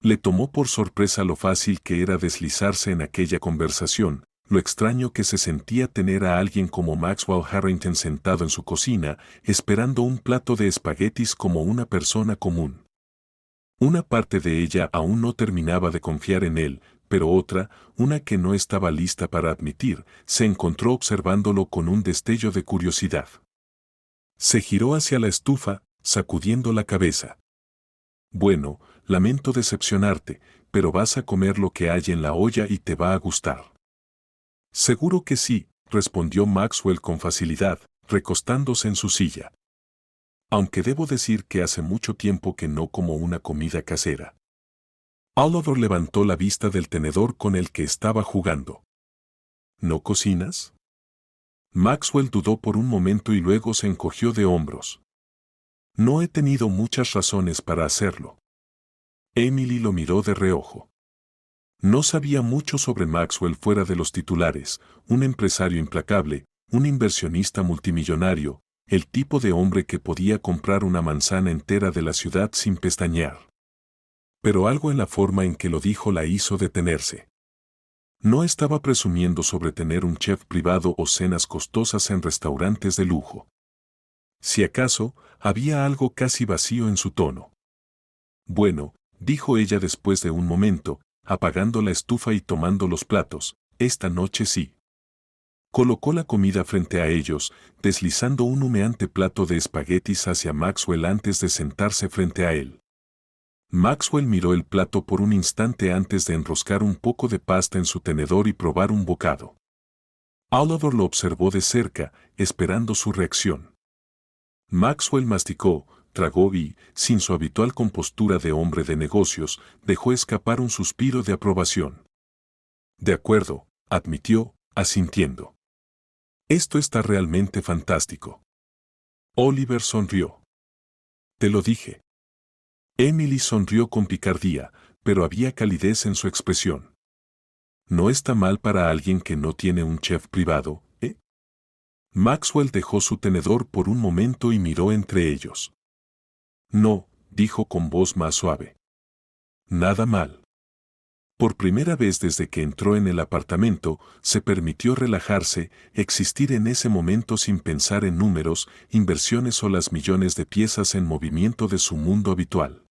Le tomó por sorpresa lo fácil que era deslizarse en aquella conversación, lo extraño que se sentía tener a alguien como Maxwell Harrington sentado en su cocina, esperando un plato de espaguetis como una persona común. Una parte de ella aún no terminaba de confiar en él, pero otra, una que no estaba lista para admitir, se encontró observándolo con un destello de curiosidad. Se giró hacia la estufa, sacudiendo la cabeza. Bueno, lamento decepcionarte, pero vas a comer lo que hay en la olla y te va a gustar. Seguro que sí, respondió Maxwell con facilidad, recostándose en su silla. Aunque debo decir que hace mucho tiempo que no como una comida casera. Oliver levantó la vista del tenedor con el que estaba jugando. ¿No cocinas? Maxwell dudó por un momento y luego se encogió de hombros. No he tenido muchas razones para hacerlo. Emily lo miró de reojo. No sabía mucho sobre Maxwell fuera de los titulares, un empresario implacable, un inversionista multimillonario, el tipo de hombre que podía comprar una manzana entera de la ciudad sin pestañear. Pero algo en la forma en que lo dijo la hizo detenerse. No estaba presumiendo sobre tener un chef privado o cenas costosas en restaurantes de lujo. Si acaso, había algo casi vacío en su tono. Bueno, dijo ella después de un momento, apagando la estufa y tomando los platos, esta noche sí. Colocó la comida frente a ellos, deslizando un humeante plato de espaguetis hacia Maxwell antes de sentarse frente a él. Maxwell miró el plato por un instante antes de enroscar un poco de pasta en su tenedor y probar un bocado. Oliver lo observó de cerca, esperando su reacción. Maxwell masticó, tragó y, sin su habitual compostura de hombre de negocios, dejó escapar un suspiro de aprobación. De acuerdo, admitió, asintiendo. Esto está realmente fantástico. Oliver sonrió. Te lo dije. Emily sonrió con picardía, pero había calidez en su expresión. No está mal para alguien que no tiene un chef privado, ¿eh? Maxwell dejó su tenedor por un momento y miró entre ellos. No, dijo con voz más suave. Nada mal. Por primera vez desde que entró en el apartamento, se permitió relajarse, existir en ese momento sin pensar en números, inversiones o las millones de piezas en movimiento de su mundo habitual.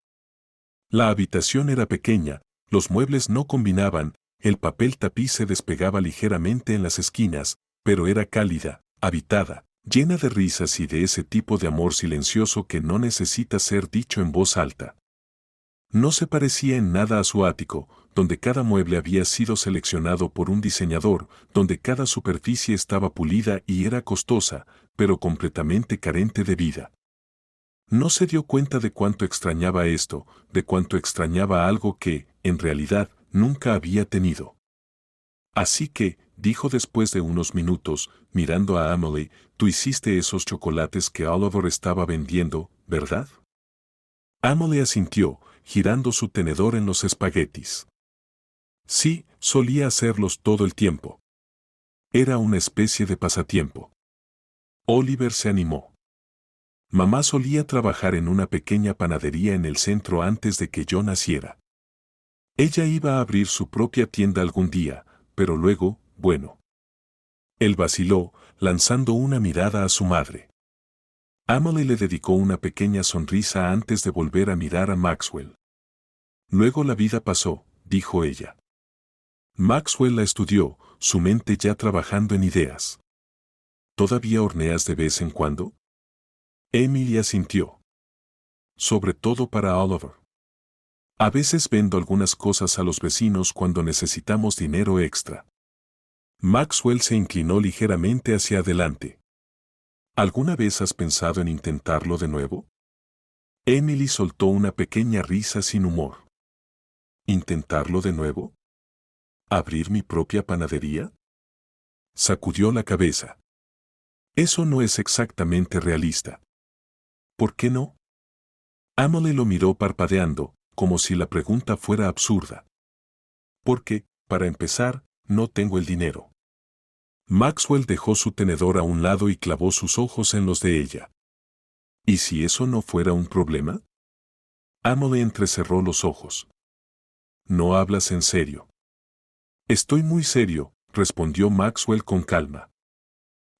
La habitación era pequeña, los muebles no combinaban, el papel tapiz se despegaba ligeramente en las esquinas, pero era cálida, habitada, llena de risas y de ese tipo de amor silencioso que no necesita ser dicho en voz alta. No se parecía en nada a su ático, donde cada mueble había sido seleccionado por un diseñador, donde cada superficie estaba pulida y era costosa, pero completamente carente de vida. No se dio cuenta de cuánto extrañaba esto, de cuánto extrañaba algo que, en realidad, nunca había tenido. Así que, dijo después de unos minutos, mirando a Emily, tú hiciste esos chocolates que Oliver estaba vendiendo, ¿verdad? Emily asintió, girando su tenedor en los espaguetis. Sí, solía hacerlos todo el tiempo. Era una especie de pasatiempo. Oliver se animó. Mamá solía trabajar en una pequeña panadería en el centro antes de que yo naciera. Ella iba a abrir su propia tienda algún día, pero luego, bueno. Él vaciló, lanzando una mirada a su madre. Emily le dedicó una pequeña sonrisa antes de volver a mirar a Maxwell. Luego la vida pasó, dijo ella. Maxwell la estudió, su mente ya trabajando en ideas. ¿Todavía horneas de vez en cuando? Emily asintió. Sobre todo para Oliver. A veces vendo algunas cosas a los vecinos cuando necesitamos dinero extra. Maxwell se inclinó ligeramente hacia adelante. ¿Alguna vez has pensado en intentarlo de nuevo? Emily soltó una pequeña risa sin humor. ¿Intentarlo de nuevo? ¿Abrir mi propia panadería? Sacudió la cabeza. Eso no es exactamente realista. ¿Por qué no? Emily lo miró parpadeando, como si la pregunta fuera absurda. Porque, para empezar, no tengo el dinero. Maxwell dejó su tenedor a un lado y clavó sus ojos en los de ella. ¿Y si eso no fuera un problema? Emily entrecerró los ojos. ¿No hablas en serio? Estoy muy serio, respondió Maxwell con calma.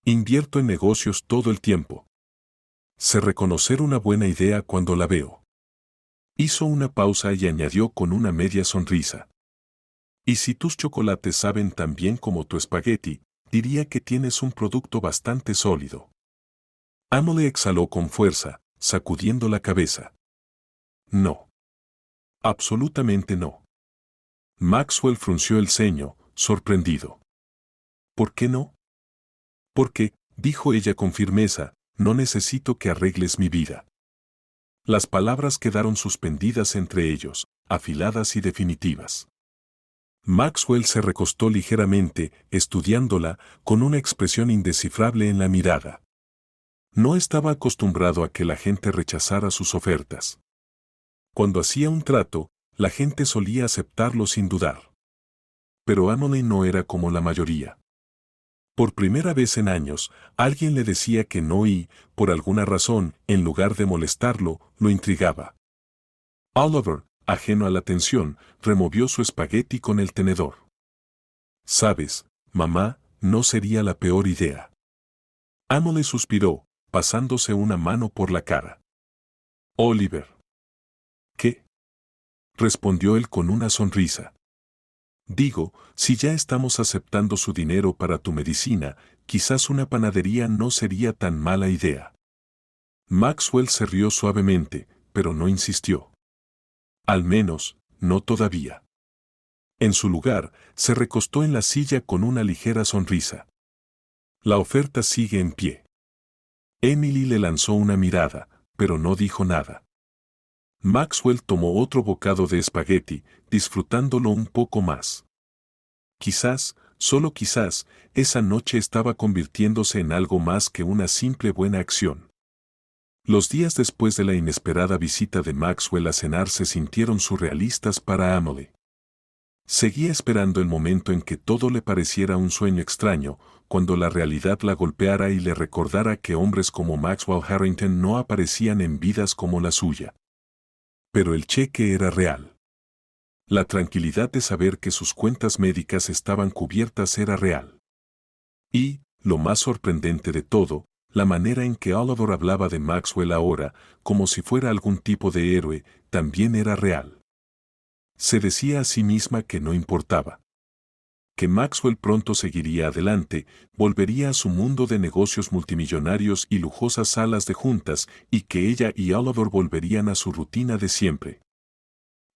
Invierto en negocios todo el tiempo. Sé reconocer una buena idea cuando la veo. Hizo una pausa y añadió con una media sonrisa. Y si tus chocolates saben tan bien como tu espagueti, diría que tienes un producto bastante sólido. Emily exhaló con fuerza, sacudiendo la cabeza. No. Absolutamente no. Maxwell frunció el ceño, sorprendido. ¿Por qué no? Porque, dijo ella con firmeza, no necesito que arregles mi vida. Las palabras quedaron suspendidas entre ellos, afiladas y definitivas. Maxwell se recostó ligeramente, estudiándola, con una expresión indescifrable en la mirada. No estaba acostumbrado a que la gente rechazara sus ofertas. Cuando hacía un trato, la gente solía aceptarlo sin dudar. Pero Emily no era como la mayoría. Por primera vez en años, alguien le decía que no y, por alguna razón, en lugar de molestarlo, lo intrigaba. Oliver, ajeno a la tensión, removió su espagueti con el tenedor. «Sabes, mamá, no sería la peor idea». Emily suspiró, pasándose una mano por la cara. «Oliver». «¿Qué?», respondió él con una sonrisa. «Digo, si ya estamos aceptando su dinero para tu medicina, quizás una panadería no sería tan mala idea». Maxwell se rió suavemente, pero no insistió. Al menos, no todavía. En su lugar, se recostó en la silla con una ligera sonrisa. La oferta sigue en pie. Emily le lanzó una mirada, pero no dijo nada. Maxwell tomó otro bocado de espagueti, disfrutándolo un poco más. Quizás, solo quizás, esa noche estaba convirtiéndose en algo más que una simple buena acción. Los días después de la inesperada visita de Maxwell a cenar se sintieron surrealistas para Emily. Seguía esperando el momento en que todo le pareciera un sueño extraño, cuando la realidad la golpeara y le recordara que hombres como Maxwell Harrington no aparecían en vidas como la suya. Pero el cheque era real. La tranquilidad de saber que sus cuentas médicas estaban cubiertas era real. Y, lo más sorprendente de todo, la manera en que Oliver hablaba de Maxwell ahora, como si fuera algún tipo de héroe, también era real. Se decía a sí misma que no importaba. Que Maxwell pronto seguiría adelante, volvería a su mundo de negocios multimillonarios y lujosas salas de juntas, y que ella y Oliver volverían a su rutina de siempre.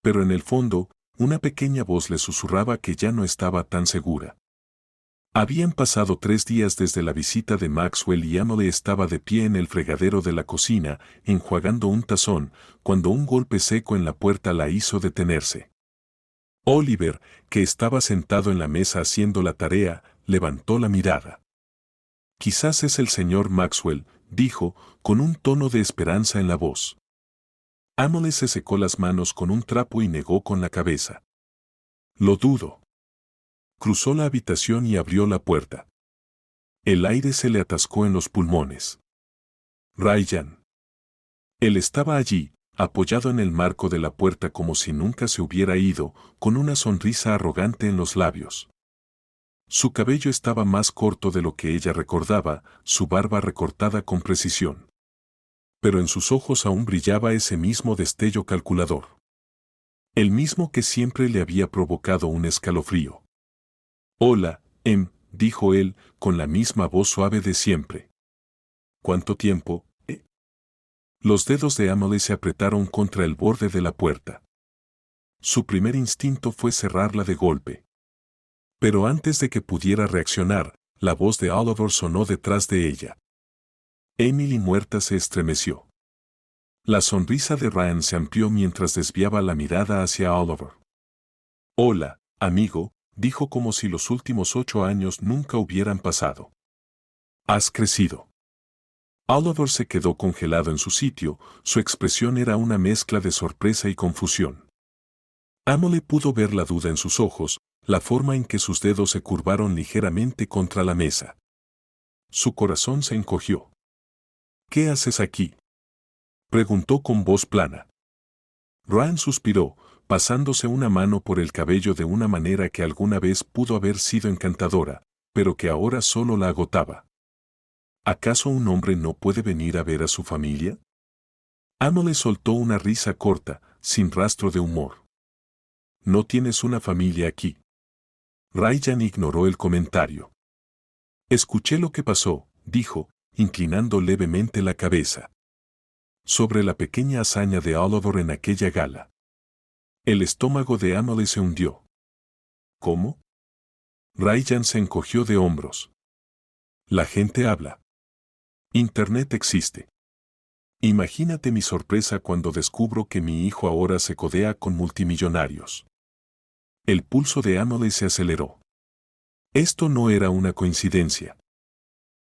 Pero en el fondo, una pequeña voz le susurraba que ya no estaba tan segura. Habían pasado 3 días desde la visita de Maxwell y Emily estaba de pie en el fregadero de la cocina, enjuagando un tazón, cuando un golpe seco en la puerta la hizo detenerse. Oliver, que estaba sentado en la mesa haciendo la tarea, levantó la mirada. «Quizás es el señor Maxwell», dijo, con un tono de esperanza en la voz. Emily se secó las manos con un trapo y negó con la cabeza. «Lo dudo». Cruzó la habitación y abrió la puerta. El aire se le atascó en los pulmones. Ryan. Él estaba allí, apoyado en el marco de la puerta como si nunca se hubiera ido, con una sonrisa arrogante en los labios. Su cabello estaba más corto de lo que ella recordaba, su barba recortada con precisión. Pero en sus ojos aún brillaba ese mismo destello calculador. El mismo que siempre le había provocado un escalofrío. «Hola, dijo él, con la misma voz suave de siempre. «¿Cuánto tiempo, Los dedos de Emily se apretaron contra el borde de la puerta. Su primer instinto fue cerrarla de golpe. Pero antes de que pudiera reaccionar, la voz de Oliver sonó detrás de ella. Emily muerta se estremeció. La sonrisa de Ryan se amplió mientras desviaba la mirada hacia Oliver. «Hola, amigo», dijo como si los últimos 8 años nunca hubieran pasado. «Has crecido». Oliver se quedó congelado en su sitio, su expresión era una mezcla de sorpresa y confusión. Emily pudo ver la duda en sus ojos, la forma en que sus dedos se curvaron ligeramente contra la mesa. Su corazón se encogió. «¿Qué haces aquí?», preguntó con voz plana. Ryan suspiró, pasándose una mano por el cabello de una manera que alguna vez pudo haber sido encantadora, pero que ahora solo la agotaba. ¿Acaso un hombre no puede venir a ver a su familia? Emily soltó una risa corta, sin rastro de humor. «¿No tienes una familia aquí?». Ryan ignoró el comentario. «Escuché lo que pasó», dijo, inclinando levemente la cabeza. «Sobre la pequeña hazaña de Oliver en aquella gala». El estómago de Emily se hundió. ¿Cómo? Ryan se encogió de hombros. La gente habla. Internet existe. Imagínate mi sorpresa cuando descubro que mi hijo ahora se codea con multimillonarios. El pulso de Emily se aceleró. Esto no era una coincidencia.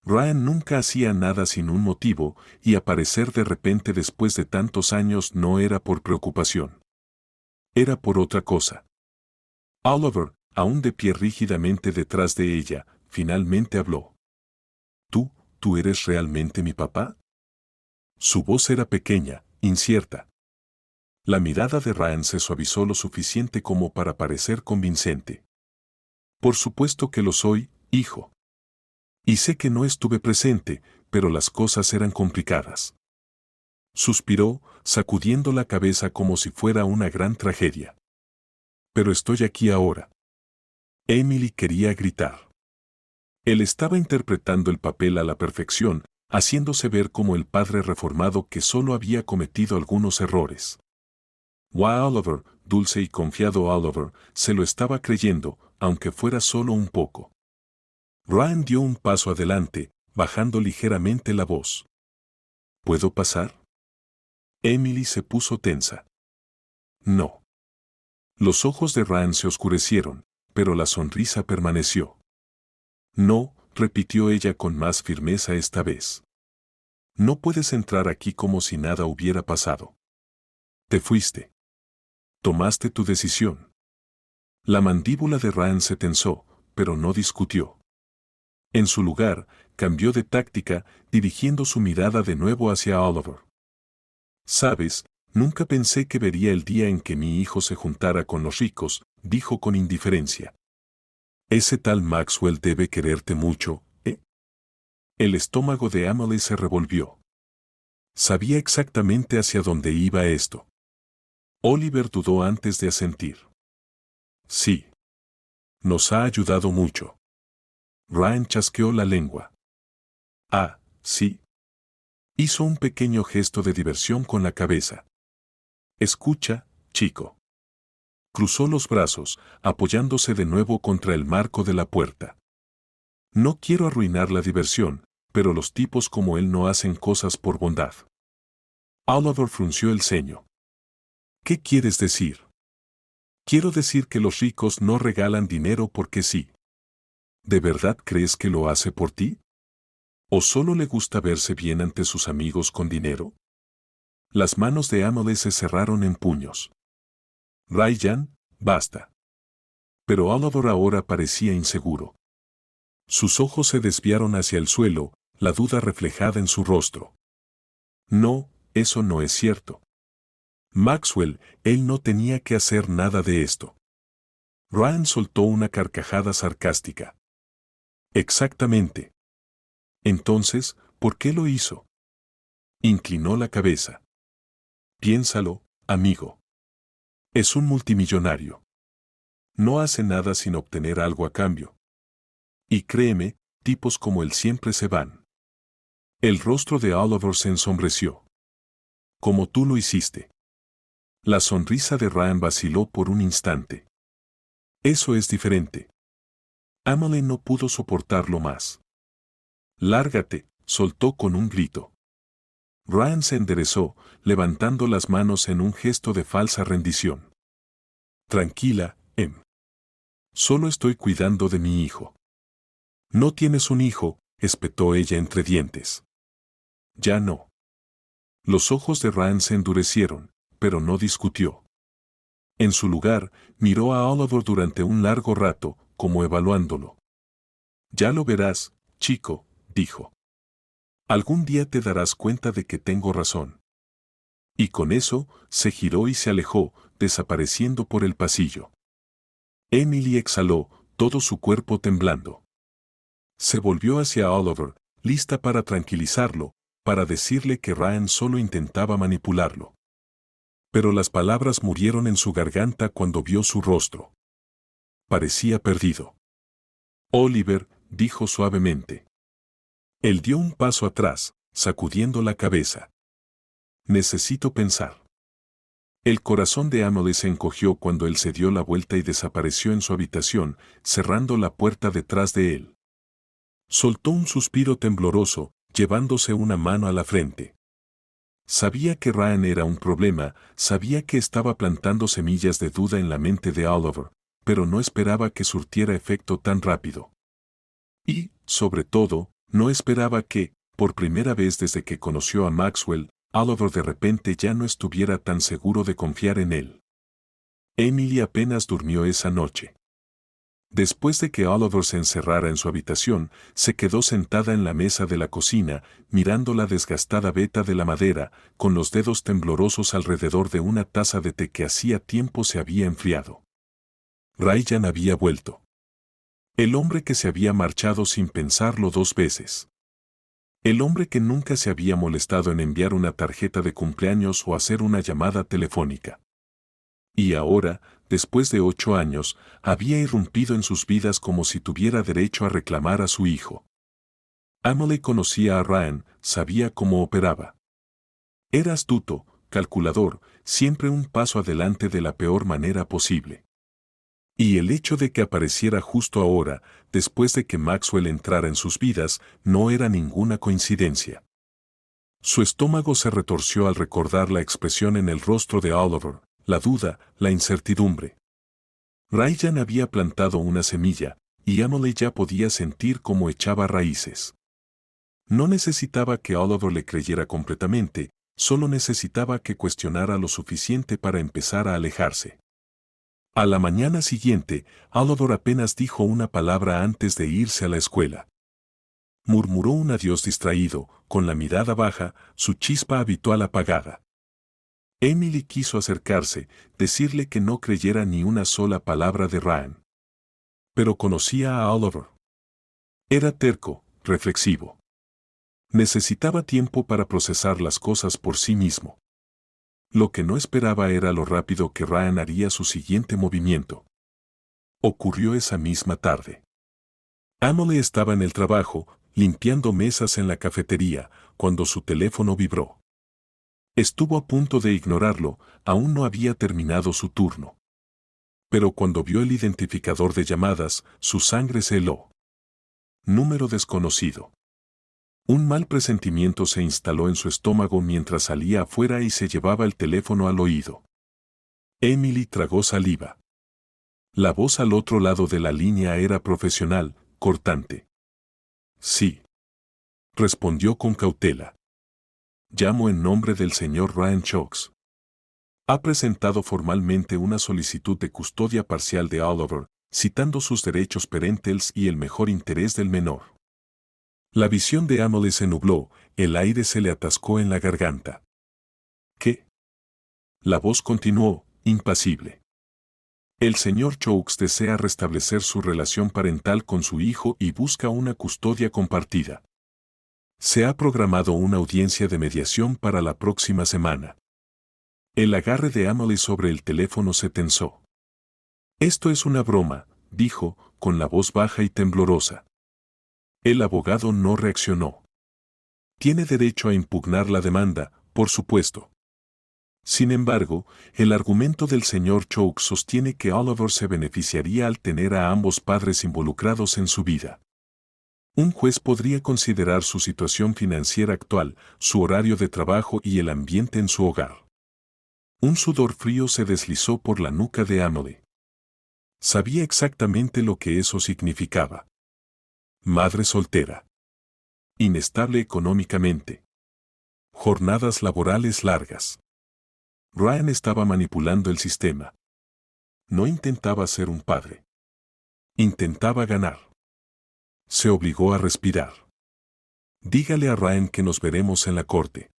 Ryan nunca hacía nada sin un motivo, y aparecer de repente después de tantos años no era por preocupación. Era por otra cosa. Oliver, aún de pie rígidamente detrás de ella, finalmente habló. ¿Tú eres realmente mi papá? Su voz era pequeña, incierta. La mirada de Ryan se suavizó lo suficiente como para parecer convincente. Por supuesto que lo soy, hijo. Y sé que no estuve presente, pero las cosas eran complicadas. Suspiró, sacudiendo la cabeza como si fuera una gran tragedia. Pero estoy aquí ahora. Emily quería gritar. Él estaba interpretando el papel a la perfección, haciéndose ver como el padre reformado que solo había cometido algunos errores. Oliver, dulce y confiado Oliver, se lo estaba creyendo, aunque fuera solo un poco. Ryan dio un paso adelante, bajando ligeramente la voz. ¿Puedo pasar? Emily se puso tensa. No. Los ojos de Ryan se oscurecieron, pero la sonrisa permaneció. No, repitió ella con más firmeza esta vez. No puedes entrar aquí como si nada hubiera pasado. Te fuiste. Tomaste tu decisión. La mandíbula de Ryan se tensó, pero no discutió. En su lugar, cambió de táctica, dirigiendo su mirada de nuevo hacia Oliver. Sabes, nunca pensé que vería el día en que mi hijo se juntara con los ricos, dijo con indiferencia. Ese tal Maxwell debe quererte mucho, ¿eh? El estómago de Emily se revolvió. Sabía exactamente hacia dónde iba esto. Oliver dudó antes de asentir. Sí. Nos ha ayudado mucho. Ryan chasqueó la lengua. Ah, sí. Hizo un pequeño gesto de diversión con la cabeza. Escucha, chico. Cruzó los brazos, apoyándose de nuevo contra el marco de la puerta. No quiero arruinar la diversión, pero los tipos como él no hacen cosas por bondad. Oliver frunció el ceño. ¿Qué quieres decir? Quiero decir que los ricos no regalan dinero porque sí. ¿De verdad crees que lo hace por ti? ¿O solo le gusta verse bien ante sus amigos con dinero? Las manos de Emily se cerraron en puños. Ryan, basta. Pero Oliver ahora parecía inseguro. Sus ojos se desviaron hacia el suelo, la duda reflejada en su rostro. No, eso no es cierto. Maxwell, él no tenía que hacer nada de esto. Ryan soltó una carcajada sarcástica. Exactamente. Entonces, ¿por qué lo hizo? Inclinó la cabeza. Piénsalo, amigo. Es un multimillonario. No hace nada sin obtener algo a cambio. Y créeme, tipos como él siempre se van. El rostro de Oliver se ensombreció. Como tú lo hiciste. La sonrisa de Ryan vaciló por un instante. Eso es diferente. Emily no pudo soportarlo más. Lárgate, soltó con un grito. Ryan se enderezó, levantando las manos en un gesto de falsa rendición. Tranquila, Em. Solo estoy cuidando de mi hijo. No tienes un hijo, espetó ella entre dientes. Ya no. Los ojos de Ryan se endurecieron, pero no discutió. En su lugar, miró a Oliver durante un largo rato, como evaluándolo. Ya lo verás, chico, dijo. Algún día te darás cuenta de que tengo razón. Y con eso, se giró y se alejó, desapareciendo por el pasillo. Emily exhaló, todo su cuerpo temblando. Se volvió hacia Oliver, lista para tranquilizarlo, para decirle que Ryan solo intentaba manipularlo. Pero las palabras murieron en su garganta cuando vio su rostro. Parecía perdido. Oliver, dijo suavemente. Él dio un paso atrás, sacudiendo la cabeza. Necesito pensar. El corazón de Emily se encogió cuando él se dio la vuelta y desapareció en su habitación, cerrando la puerta detrás de él. Soltó un suspiro tembloroso, llevándose una mano a la frente. Sabía que Ryan era un problema, sabía que estaba plantando semillas de duda en la mente de Oliver, pero no esperaba que surtiera efecto tan rápido. Y, sobre todo, no esperaba que, por primera vez desde que conoció a Maxwell, Oliver de repente ya no estuviera tan seguro de confiar en él. Emily apenas durmió esa noche. Después de que Oliver se encerrara en su habitación, se quedó sentada en la mesa de la cocina, mirando la desgastada veta de la madera, con los dedos temblorosos alrededor de una taza de té que hacía tiempo se había enfriado. Ryan había vuelto. El hombre que se había marchado sin pensarlo 2 veces. El hombre que nunca se había molestado en enviar una tarjeta de cumpleaños o hacer una llamada telefónica. Y ahora, después de 8 años, había irrumpido en sus vidas como si tuviera derecho a reclamar a su hijo. Emily conocía a Ryan, sabía cómo operaba. Era astuto, calculador, siempre un paso adelante de la peor manera posible. Y el hecho de que apareciera justo ahora, después de que Maxwell entrara en sus vidas, no era ninguna coincidencia. Su estómago se retorció al recordar la expresión en el rostro de Oliver, la duda, la incertidumbre. Ryan había plantado una semilla, y Emily ya podía sentir cómo echaba raíces. No necesitaba que Oliver le creyera completamente, solo necesitaba que cuestionara lo suficiente para empezar a alejarse. A la mañana siguiente, Oliver apenas dijo una palabra antes de irse a la escuela. Murmuró un adiós distraído, con la mirada baja, su chispa habitual apagada. Emily quiso acercarse, decirle que no creyera ni una sola palabra de Ryan. Pero conocía a Oliver. Era terco, reflexivo. Necesitaba tiempo para procesar las cosas por sí mismo. Lo que no esperaba era lo rápido que Ryan haría su siguiente movimiento. Ocurrió esa misma tarde. Emily estaba en el trabajo, limpiando mesas en la cafetería, cuando su teléfono vibró. Estuvo a punto de ignorarlo, aún no había terminado su turno. Pero cuando vio el identificador de llamadas, su sangre se heló. Número desconocido. Un mal presentimiento se instaló en su estómago mientras salía afuera y se llevaba el teléfono al oído. Emily tragó saliva. La voz al otro lado de la línea era profesional, cortante. Sí. Respondió con cautela. Llamo en nombre del señor Ryan Shocks. Ha presentado formalmente una solicitud de custodia parcial de Oliver, citando sus derechos parentales y el mejor interés del menor. La visión de Emily se nubló, el aire se le atascó en la garganta. ¿Qué? La voz continuó, impasible. El señor Shocks desea restablecer su relación parental con su hijo y busca una custodia compartida. Se ha programado una audiencia de mediación para la próxima semana. El agarre de Emily sobre el teléfono se tensó. Esto es una broma, dijo, con la voz baja y temblorosa. El abogado no reaccionó. Tiene derecho a impugnar la demanda, por supuesto. Sin embargo, el argumento del señor Shocks sostiene que Oliver se beneficiaría al tener a ambos padres involucrados en su vida. Un juez podría considerar su situación financiera actual, su horario de trabajo y el ambiente en su hogar. Un sudor frío se deslizó por la nuca de Emily. Sabía exactamente lo que eso significaba. Madre soltera. Inestable económicamente. Jornadas laborales largas. Ryan estaba manipulando el sistema. No intentaba ser un padre. Intentaba ganar. Se obligó a respirar. Dígale a Ryan que nos veremos en la corte.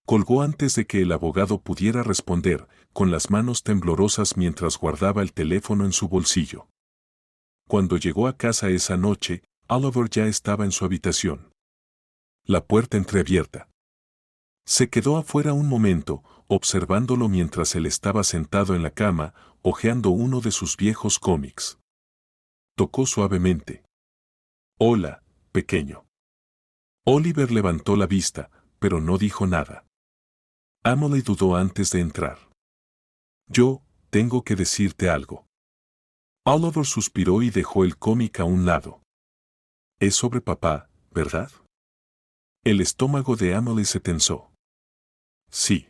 Colgó antes de que el abogado pudiera responder, con las manos temblorosas mientras guardaba el teléfono en su bolsillo. Cuando llegó a casa esa noche, Oliver ya estaba en su habitación. La puerta entreabierta. Se quedó afuera un momento, observándolo mientras él estaba sentado en la cama, hojeando uno de sus viejos cómics. Tocó suavemente. Hola, pequeño. Oliver levantó la vista, pero no dijo nada. Emily dudó antes de entrar. Yo, tengo que decirte algo. Oliver suspiró y dejó el cómic a un lado. Es sobre papá, ¿verdad? El estómago de Emily se tensó. Sí.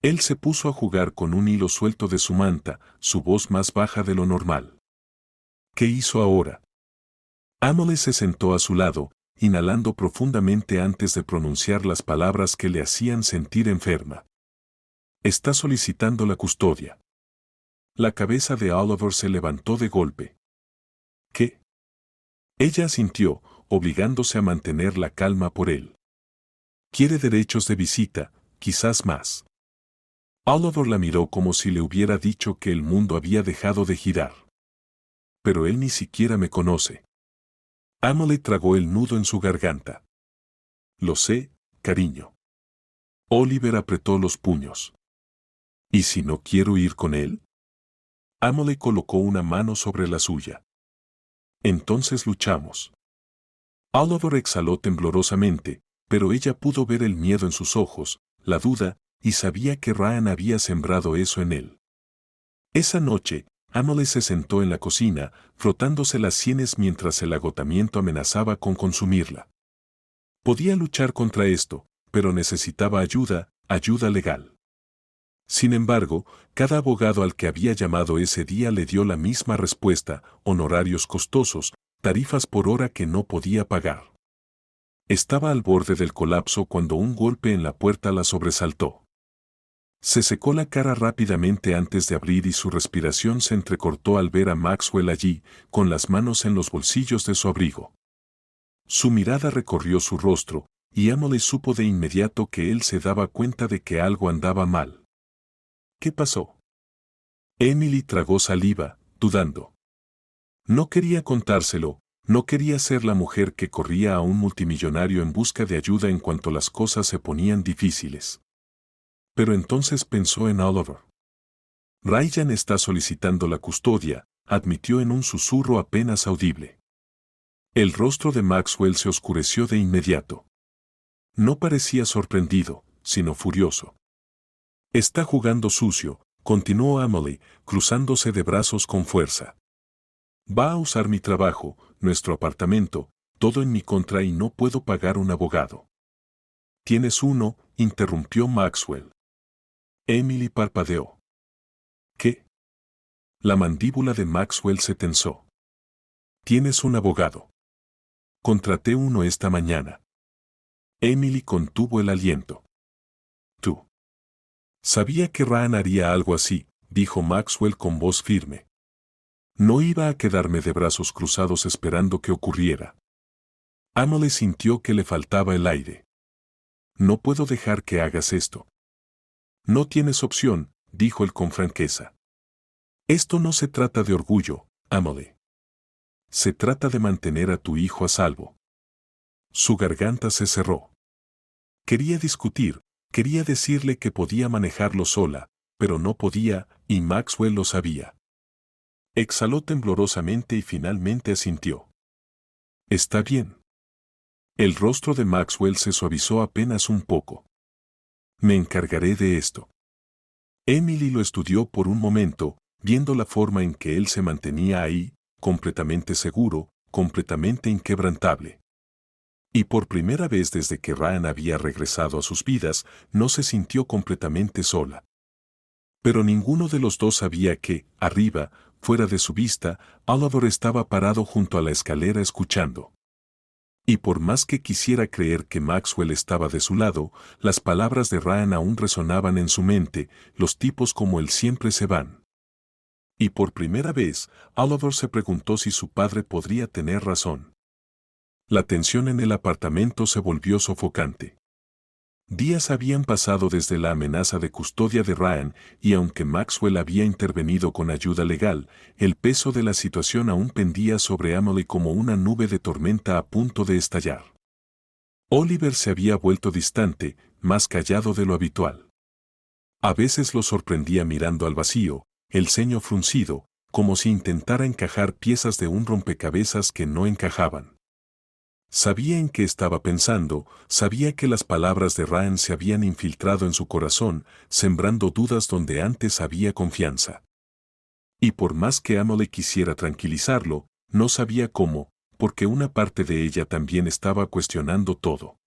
Él se puso a jugar con un hilo suelto de su manta, su voz más baja de lo normal. ¿Qué hizo ahora? Emily se sentó a su lado, inhalando profundamente antes de pronunciar las palabras que le hacían sentir enferma. Está solicitando la custodia. La cabeza de Oliver se levantó de golpe. ¿Qué? Ella asintió, obligándose a mantener la calma por él. Quiere derechos de visita, quizás más. Oliver la miró como si le hubiera dicho que el mundo había dejado de girar. Pero él ni siquiera me conoce. Emily tragó el nudo en su garganta. Lo sé, cariño. Oliver apretó los puños. ¿Y si no quiero ir con él? Emily colocó una mano sobre la suya. Entonces luchamos. Oliver exhaló temblorosamente, pero ella pudo ver el miedo en sus ojos, la duda, y sabía que Ryan había sembrado eso en él. Esa noche, Emily se sentó en la cocina, frotándose las sienes mientras el agotamiento amenazaba con consumirla. Podía luchar contra esto, pero necesitaba ayuda, ayuda legal. Sin embargo, cada abogado al que había llamado ese día le dio la misma respuesta: honorarios costosos, tarifas por hora que no podía pagar. Estaba al borde del colapso cuando un golpe en la puerta la sobresaltó. Se secó la cara rápidamente antes de abrir y su respiración se entrecortó al ver a Maxwell allí, con las manos en los bolsillos de su abrigo. Su mirada recorrió su rostro, y Emily supo de inmediato que él se daba cuenta de que algo andaba mal. ¿Qué pasó? Emily tragó saliva, dudando. No quería contárselo, no quería ser la mujer que corría a un multimillonario en busca de ayuda en cuanto las cosas se ponían difíciles. Pero entonces pensó en Oliver. Ryan está solicitando la custodia, admitió en un susurro apenas audible. El rostro de Maxwell se oscureció de inmediato. No parecía sorprendido, sino furioso. Está jugando sucio, continuó Emily, cruzándose de brazos con fuerza. Va a usar mi trabajo, nuestro apartamento, todo en mi contra y no puedo pagar un abogado. ¿Tienes uno?, interrumpió Maxwell. Emily parpadeó. ¿Qué? La mandíbula de Maxwell se tensó. ¿Tienes un abogado? Contraté uno esta mañana. Emily contuvo el aliento. Tú. Sabía que Ryan haría algo así, dijo Maxwell con voz firme. No iba a quedarme de brazos cruzados esperando que ocurriera. Emily sintió que le faltaba el aire. No puedo dejar que hagas esto. No tienes opción, dijo él con franqueza. Esto no se trata de orgullo, Emily. Se trata de mantener a tu hijo a salvo. Su garganta se cerró. Quería discutir, quería decirle que podía manejarlo sola, pero no podía, y Maxwell lo sabía. Exhaló temblorosamente y finalmente asintió. Está bien. El rostro de Maxwell se suavizó apenas un poco. Me encargaré de esto. Emily lo estudió por un momento, viendo la forma en que él se mantenía ahí, completamente seguro, completamente inquebrantable. Y por primera vez desde que Ryan había regresado a sus vidas, no se sintió completamente sola. Pero ninguno de los dos sabía que, arriba, fuera de su vista, Oliver estaba parado junto a la escalera escuchando. Y por más que quisiera creer que Maxwell estaba de su lado, las palabras de Ryan aún resonaban en su mente: los tipos como él siempre se van. Y por primera vez, Oliver se preguntó si su padre podría tener razón. La tensión en el apartamento se volvió sofocante. Días habían pasado desde la amenaza de custodia de Ryan, y aunque Maxwell había intervenido con ayuda legal, el peso de la situación aún pendía sobre Emily como una nube de tormenta a punto de estallar. Oliver se había vuelto distante, más callado de lo habitual. A veces lo sorprendía mirando al vacío, el ceño fruncido, como si intentara encajar piezas de un rompecabezas que no encajaban. Sabía en qué estaba pensando, sabía que las palabras de Ryan se habían infiltrado en su corazón, sembrando dudas donde antes había confianza. Y por más que Emily quisiera tranquilizarlo, no sabía cómo, porque una parte de ella también estaba cuestionando todo.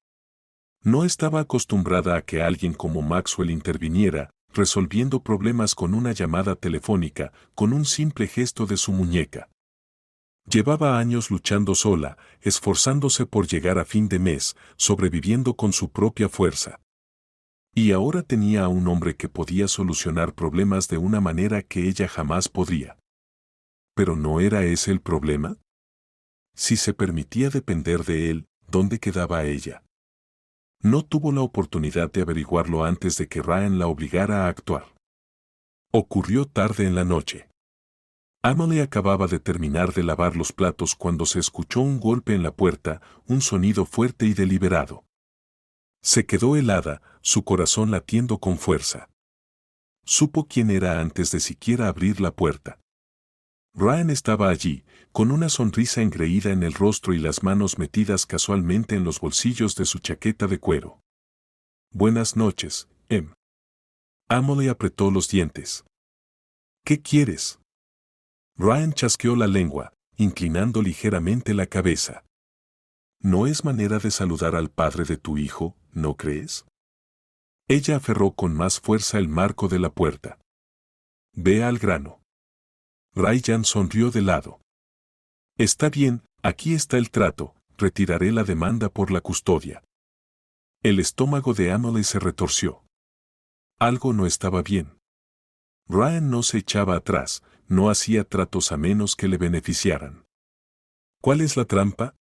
No estaba acostumbrada a que alguien como Maxwell interviniera, resolviendo problemas con una llamada telefónica, con un simple gesto de su muñeca. Llevaba años luchando sola, esforzándose por llegar a fin de mes, sobreviviendo con su propia fuerza. Y ahora tenía a un hombre que podía solucionar problemas de una manera que ella jamás podría. ¿Pero no era ese el problema? Si se permitía depender de él, ¿dónde quedaba ella? No tuvo la oportunidad de averiguarlo antes de que Ryan la obligara a actuar. Ocurrió tarde en la noche. Emily acababa de terminar de lavar los platos cuando se escuchó un golpe en la puerta, un sonido fuerte y deliberado. Se quedó helada, su corazón latiendo con fuerza. Supo quién era antes de siquiera abrir la puerta. Ryan estaba allí, con una sonrisa engreída en el rostro y las manos metidas casualmente en los bolsillos de su chaqueta de cuero. «Buenas noches, Em». Emily apretó los dientes. «¿Qué quieres?». Ryan chasqueó la lengua, inclinando ligeramente la cabeza. «No es manera de saludar al padre de tu hijo, ¿no crees?». Ella aferró con más fuerza el marco de la puerta. «Ve al grano». Ryan sonrió de lado. «Está bien, aquí está el trato, retiraré la demanda por la custodia». El estómago de Emily se retorció. Algo no estaba bien. Ryan no se echaba atrás, no hacía tratos a menos que le beneficiaran. ¿Cuál es la trampa?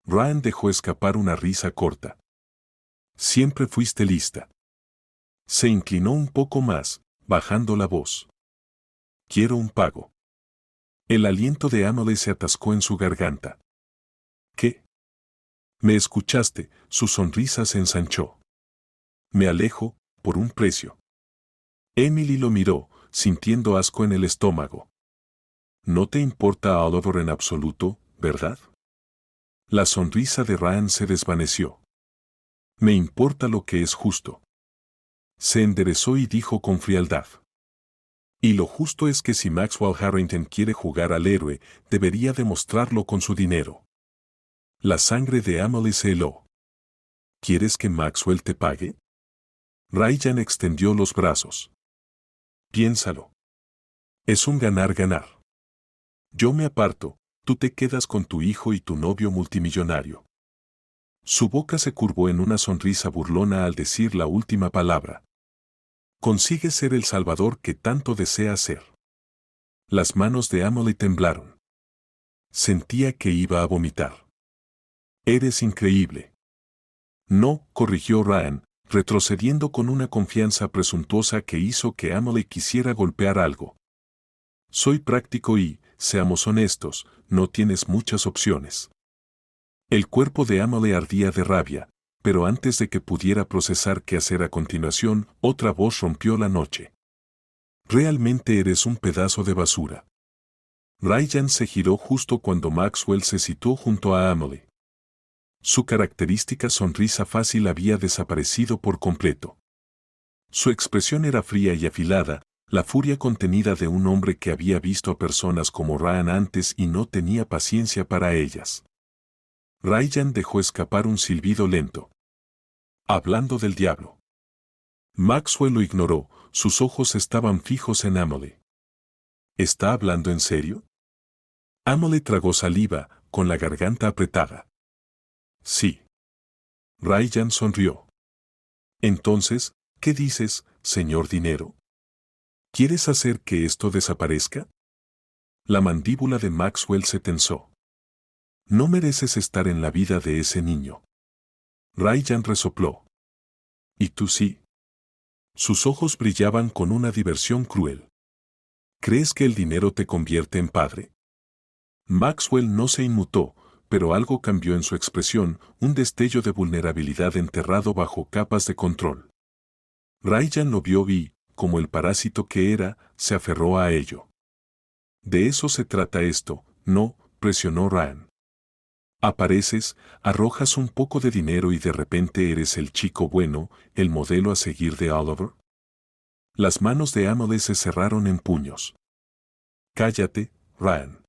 Ryan dejó escapar una risa corta. Siempre fuiste lista. Se inclinó un poco más, bajando la voz. Quiero un pago. El aliento de Emily se atascó en su garganta. ¿Qué? Me escuchaste, su sonrisa se ensanchó. Me alejo, por un precio. Emily lo miró, sintiendo asco en el estómago. No te importa a Oliver en absoluto, ¿verdad? La sonrisa de Ryan se desvaneció. Me importa lo que es justo. Se enderezó y dijo con frialdad. Y lo justo es que si Maxwell Harrington quiere jugar al héroe, debería demostrarlo con su dinero. La sangre de Emily se heló. ¿Quieres que Maxwell te pague? Ryan extendió los brazos. Piénsalo. Es un ganar-ganar. Yo me aparto, tú te quedas con tu hijo y tu novio multimillonario. Su boca se curvó en una sonrisa burlona al decir la última palabra. Consigue ser el salvador que tanto desea ser. Las manos de Emily temblaron. Sentía que iba a vomitar. Eres increíble. No, corrigió Ryan, retrocediendo con una confianza presuntuosa que hizo que Emily quisiera golpear algo. Soy práctico y, seamos honestos, no tienes muchas opciones. El cuerpo de Emily ardía de rabia, pero antes de que pudiera procesar qué hacer a continuación, otra voz rompió la noche. Realmente eres un pedazo de basura. Ryan se giró justo cuando Maxwell se situó junto a Emily. Su característica sonrisa fácil había desaparecido por completo. Su expresión era fría y afilada, la furia contenida de un hombre que había visto a personas como Ryan antes y no tenía paciencia para ellas. Ryan dejó escapar un silbido lento. Hablando del diablo. Maxwell lo ignoró, sus ojos estaban fijos en Emily. ¿Está hablando en serio? Emily tragó saliva, con la garganta apretada. Sí. Ryan sonrió. Entonces, ¿qué dices, señor Dinero? ¿Quieres hacer que esto desaparezca? La mandíbula de Maxwell se tensó. No mereces estar en la vida de ese niño. Ryan resopló. ¿Y tú sí? Sus ojos brillaban con una diversión cruel. ¿Crees que el dinero te convierte en padre? Maxwell no se inmutó, pero algo cambió en su expresión, un destello de vulnerabilidad enterrado bajo capas de control. Ryan lo vio y, como el parásito que era, se aferró a ello. De eso se trata esto, no, presionó Ryan. Apareces, arrojas un poco de dinero y de repente eres el chico bueno, el modelo a seguir de Oliver. Las manos de Emily se cerraron en puños. Cállate, Ryan.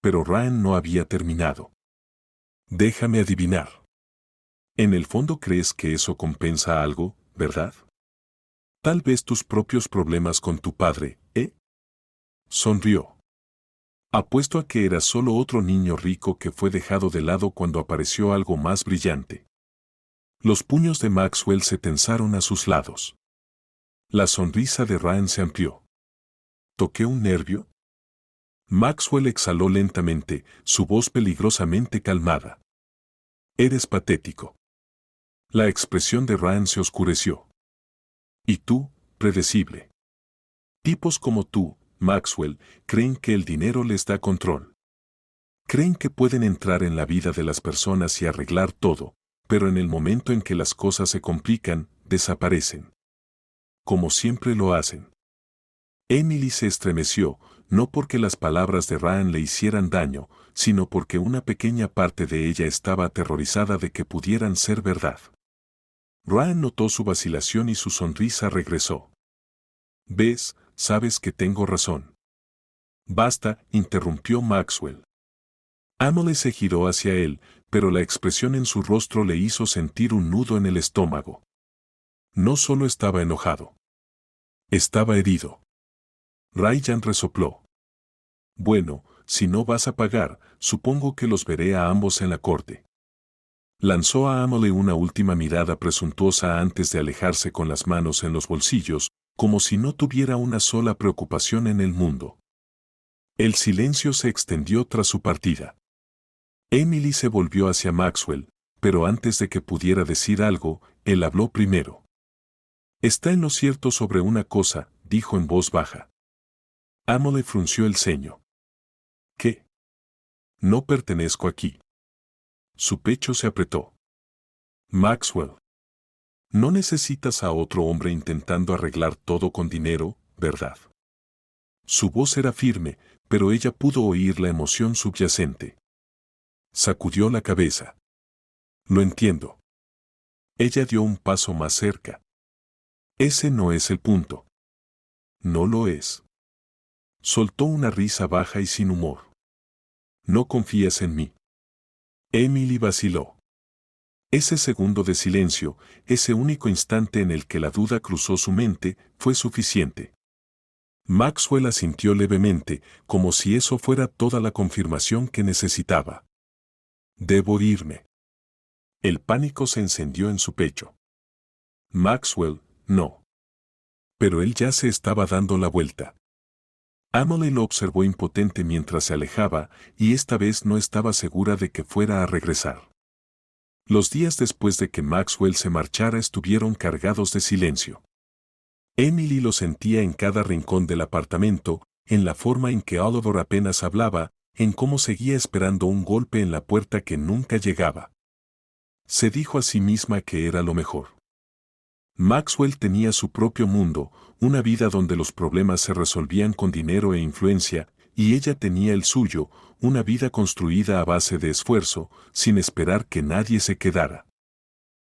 Pero Ryan no había terminado. Déjame adivinar. En el fondo crees que eso compensa algo, ¿verdad? Tal vez tus propios problemas con tu padre, ¿eh? Sonrió. Apuesto a que era solo otro niño rico que fue dejado de lado cuando apareció algo más brillante. Los puños de Maxwell se tensaron a sus lados. La sonrisa de Ryan se amplió. ¿Toqué un nervio? Maxwell exhaló lentamente, su voz peligrosamente calmada. Eres patético. La expresión de Ryan se oscureció. Y tú, predecible. Tipos como tú, Maxwell, creen que el dinero les da control. Creen que pueden entrar en la vida de las personas y arreglar todo, pero en el momento en que las cosas se complican, desaparecen. Como siempre lo hacen. Emily se estremeció, no porque las palabras de Ryan le hicieran daño, sino porque una pequeña parte de ella estaba aterrorizada de que pudieran ser verdad. Ryan notó su vacilación y su sonrisa regresó. «¿Ves? Sabes que tengo razón». «Basta», interrumpió Maxwell. Emily se giró hacia él, pero la expresión en su rostro le hizo sentir un nudo en el estómago. No solo estaba enojado. Estaba herido. Ryan resopló. «Bueno, si no vas a pagar, supongo que los veré a ambos en la corte». Lanzó a Emily una última mirada presuntuosa antes de alejarse con las manos en los bolsillos, como si no tuviera una sola preocupación en el mundo. El silencio se extendió tras su partida. Emily se volvió hacia Maxwell, pero antes de que pudiera decir algo, él habló primero. «Está en lo cierto sobre una cosa», dijo en voz baja. Emily frunció el ceño. «¿Qué?» «No pertenezco aquí». Su pecho se apretó. «Maxwell. No necesitas a otro hombre intentando arreglar todo con dinero, ¿verdad?» Su voz era firme, pero ella pudo oír la emoción subyacente. Sacudió la cabeza. «Lo entiendo». Ella dio un paso más cerca. «Ese no es el punto». «No lo es». Soltó una risa baja y sin humor. «¿No confías en mí?» Emily vaciló. Ese segundo de silencio, ese único instante en el que la duda cruzó su mente, fue suficiente. Maxwell asintió levemente, como si eso fuera toda la confirmación que necesitaba. «Debo irme». El pánico se encendió en su pecho. «Maxwell, no». Pero él ya se estaba dando la vuelta. Emily lo observó impotente mientras se alejaba, y esta vez no estaba segura de que fuera a regresar. Los días después de que Maxwell se marchara estuvieron cargados de silencio. Emily lo sentía en cada rincón del apartamento, en la forma en que Oliver apenas hablaba, en cómo seguía esperando un golpe en la puerta que nunca llegaba. Se dijo a sí misma que era lo mejor. Maxwell tenía su propio mundo, una vida donde los problemas se resolvían con dinero e influencia, y ella tenía el suyo, una vida construida a base de esfuerzo, sin esperar que nadie se quedara.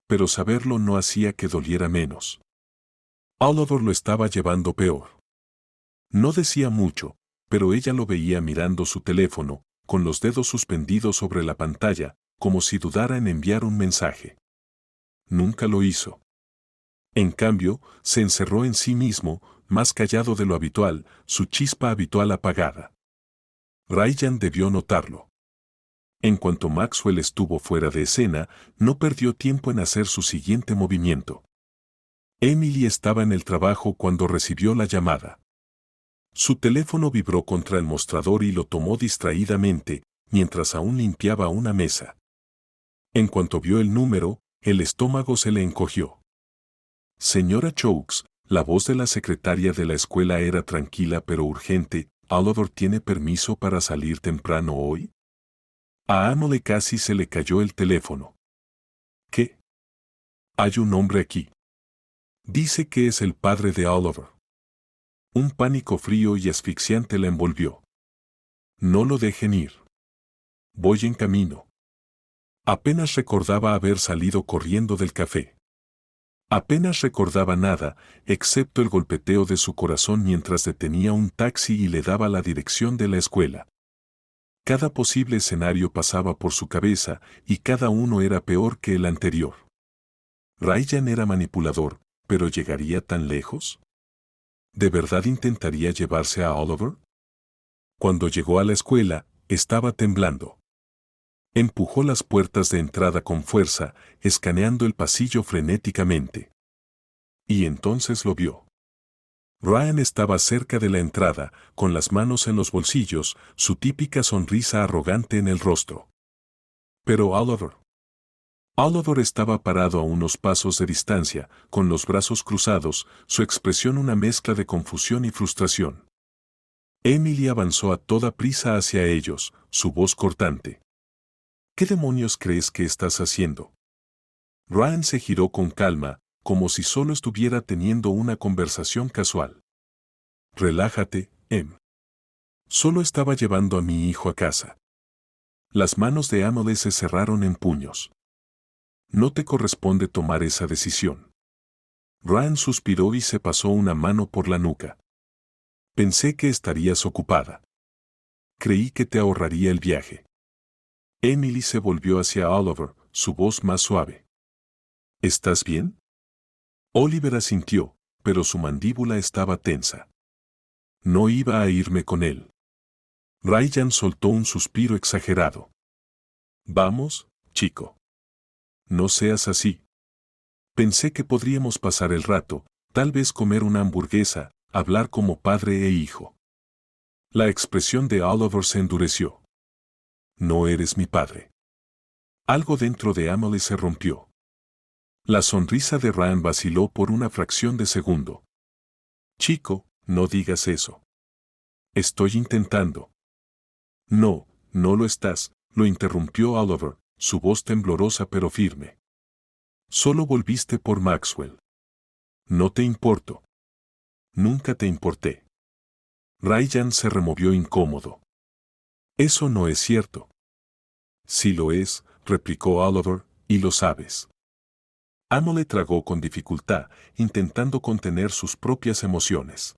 Pero saberlo no hacía que doliera menos. Oliver lo estaba llevando peor. No decía mucho, pero ella lo veía mirando su teléfono, con los dedos suspendidos sobre la pantalla, como si dudara en enviar un mensaje. Nunca lo hizo. En cambio, se encerró en sí mismo, más callado de lo habitual, su chispa habitual apagada. Ryan debió notarlo. En cuanto Maxwell estuvo fuera de escena, no perdió tiempo en hacer su siguiente movimiento. Emily estaba en el trabajo cuando recibió la llamada. Su teléfono vibró contra el mostrador y lo tomó distraídamente, mientras aún limpiaba una mesa. En cuanto vio el número, el estómago se le encogió. «Señora Chokes», la voz de la secretaria de la escuela era tranquila pero urgente. «¿Oliver tiene permiso para salir temprano hoy?» A Emily casi se le cayó el teléfono. «¿Qué? Hay un hombre aquí. Dice que es el padre de Oliver». Un pánico frío y asfixiante la envolvió. «No lo dejen ir. Voy en camino». Apenas recordaba haber salido corriendo del café. Apenas recordaba nada, excepto el golpeteo de su corazón mientras detenía un taxi y le daba la dirección de la escuela. Cada posible escenario pasaba por su cabeza y cada uno era peor que el anterior. Ryan era manipulador, pero ¿llegaría tan lejos? ¿De verdad intentaría llevarse a Oliver? Cuando llegó a la escuela, estaba temblando. Empujó las puertas de entrada con fuerza, escaneando el pasillo frenéticamente. Y entonces lo vio. Ryan estaba cerca de la entrada, con las manos en los bolsillos, su típica sonrisa arrogante en el rostro. Pero Oliver estaba parado a unos pasos de distancia, con los brazos cruzados, su expresión una mezcla de confusión y frustración. Emily avanzó a toda prisa hacia ellos, su voz cortante. ¿Qué demonios crees que estás haciendo? Ryan se giró con calma, como si solo estuviera teniendo una conversación casual. Relájate, Em. Solo estaba llevando a mi hijo a casa. Las manos de Emily se cerraron en puños. No te corresponde tomar esa decisión. Ryan suspiró y se pasó una mano por la nuca. Pensé que estarías ocupada. Creí que te ahorraría el viaje. Emily se volvió hacia Oliver, su voz más suave. ¿Estás bien? Oliver asintió, pero su mandíbula estaba tensa. No iba a irme con él. Ryan soltó un suspiro exagerado. Vamos, chico. No seas así. Pensé que podríamos pasar el rato, tal vez comer una hamburguesa, hablar como padre e hijo. La expresión de Oliver se endureció. No eres mi padre. Algo dentro de Emily se rompió. La sonrisa de Ryan vaciló por una fracción de segundo. Chico, no digas eso. Estoy intentando. No, no lo estás, lo interrumpió Oliver, su voz temblorosa pero firme. Solo volviste por Maxwell. No te importo. Nunca te importé. Ryan se removió incómodo. Eso no es cierto. Sí lo es, replicó Oliver, y lo sabes. Emily tragó con dificultad, intentando contener sus propias emociones.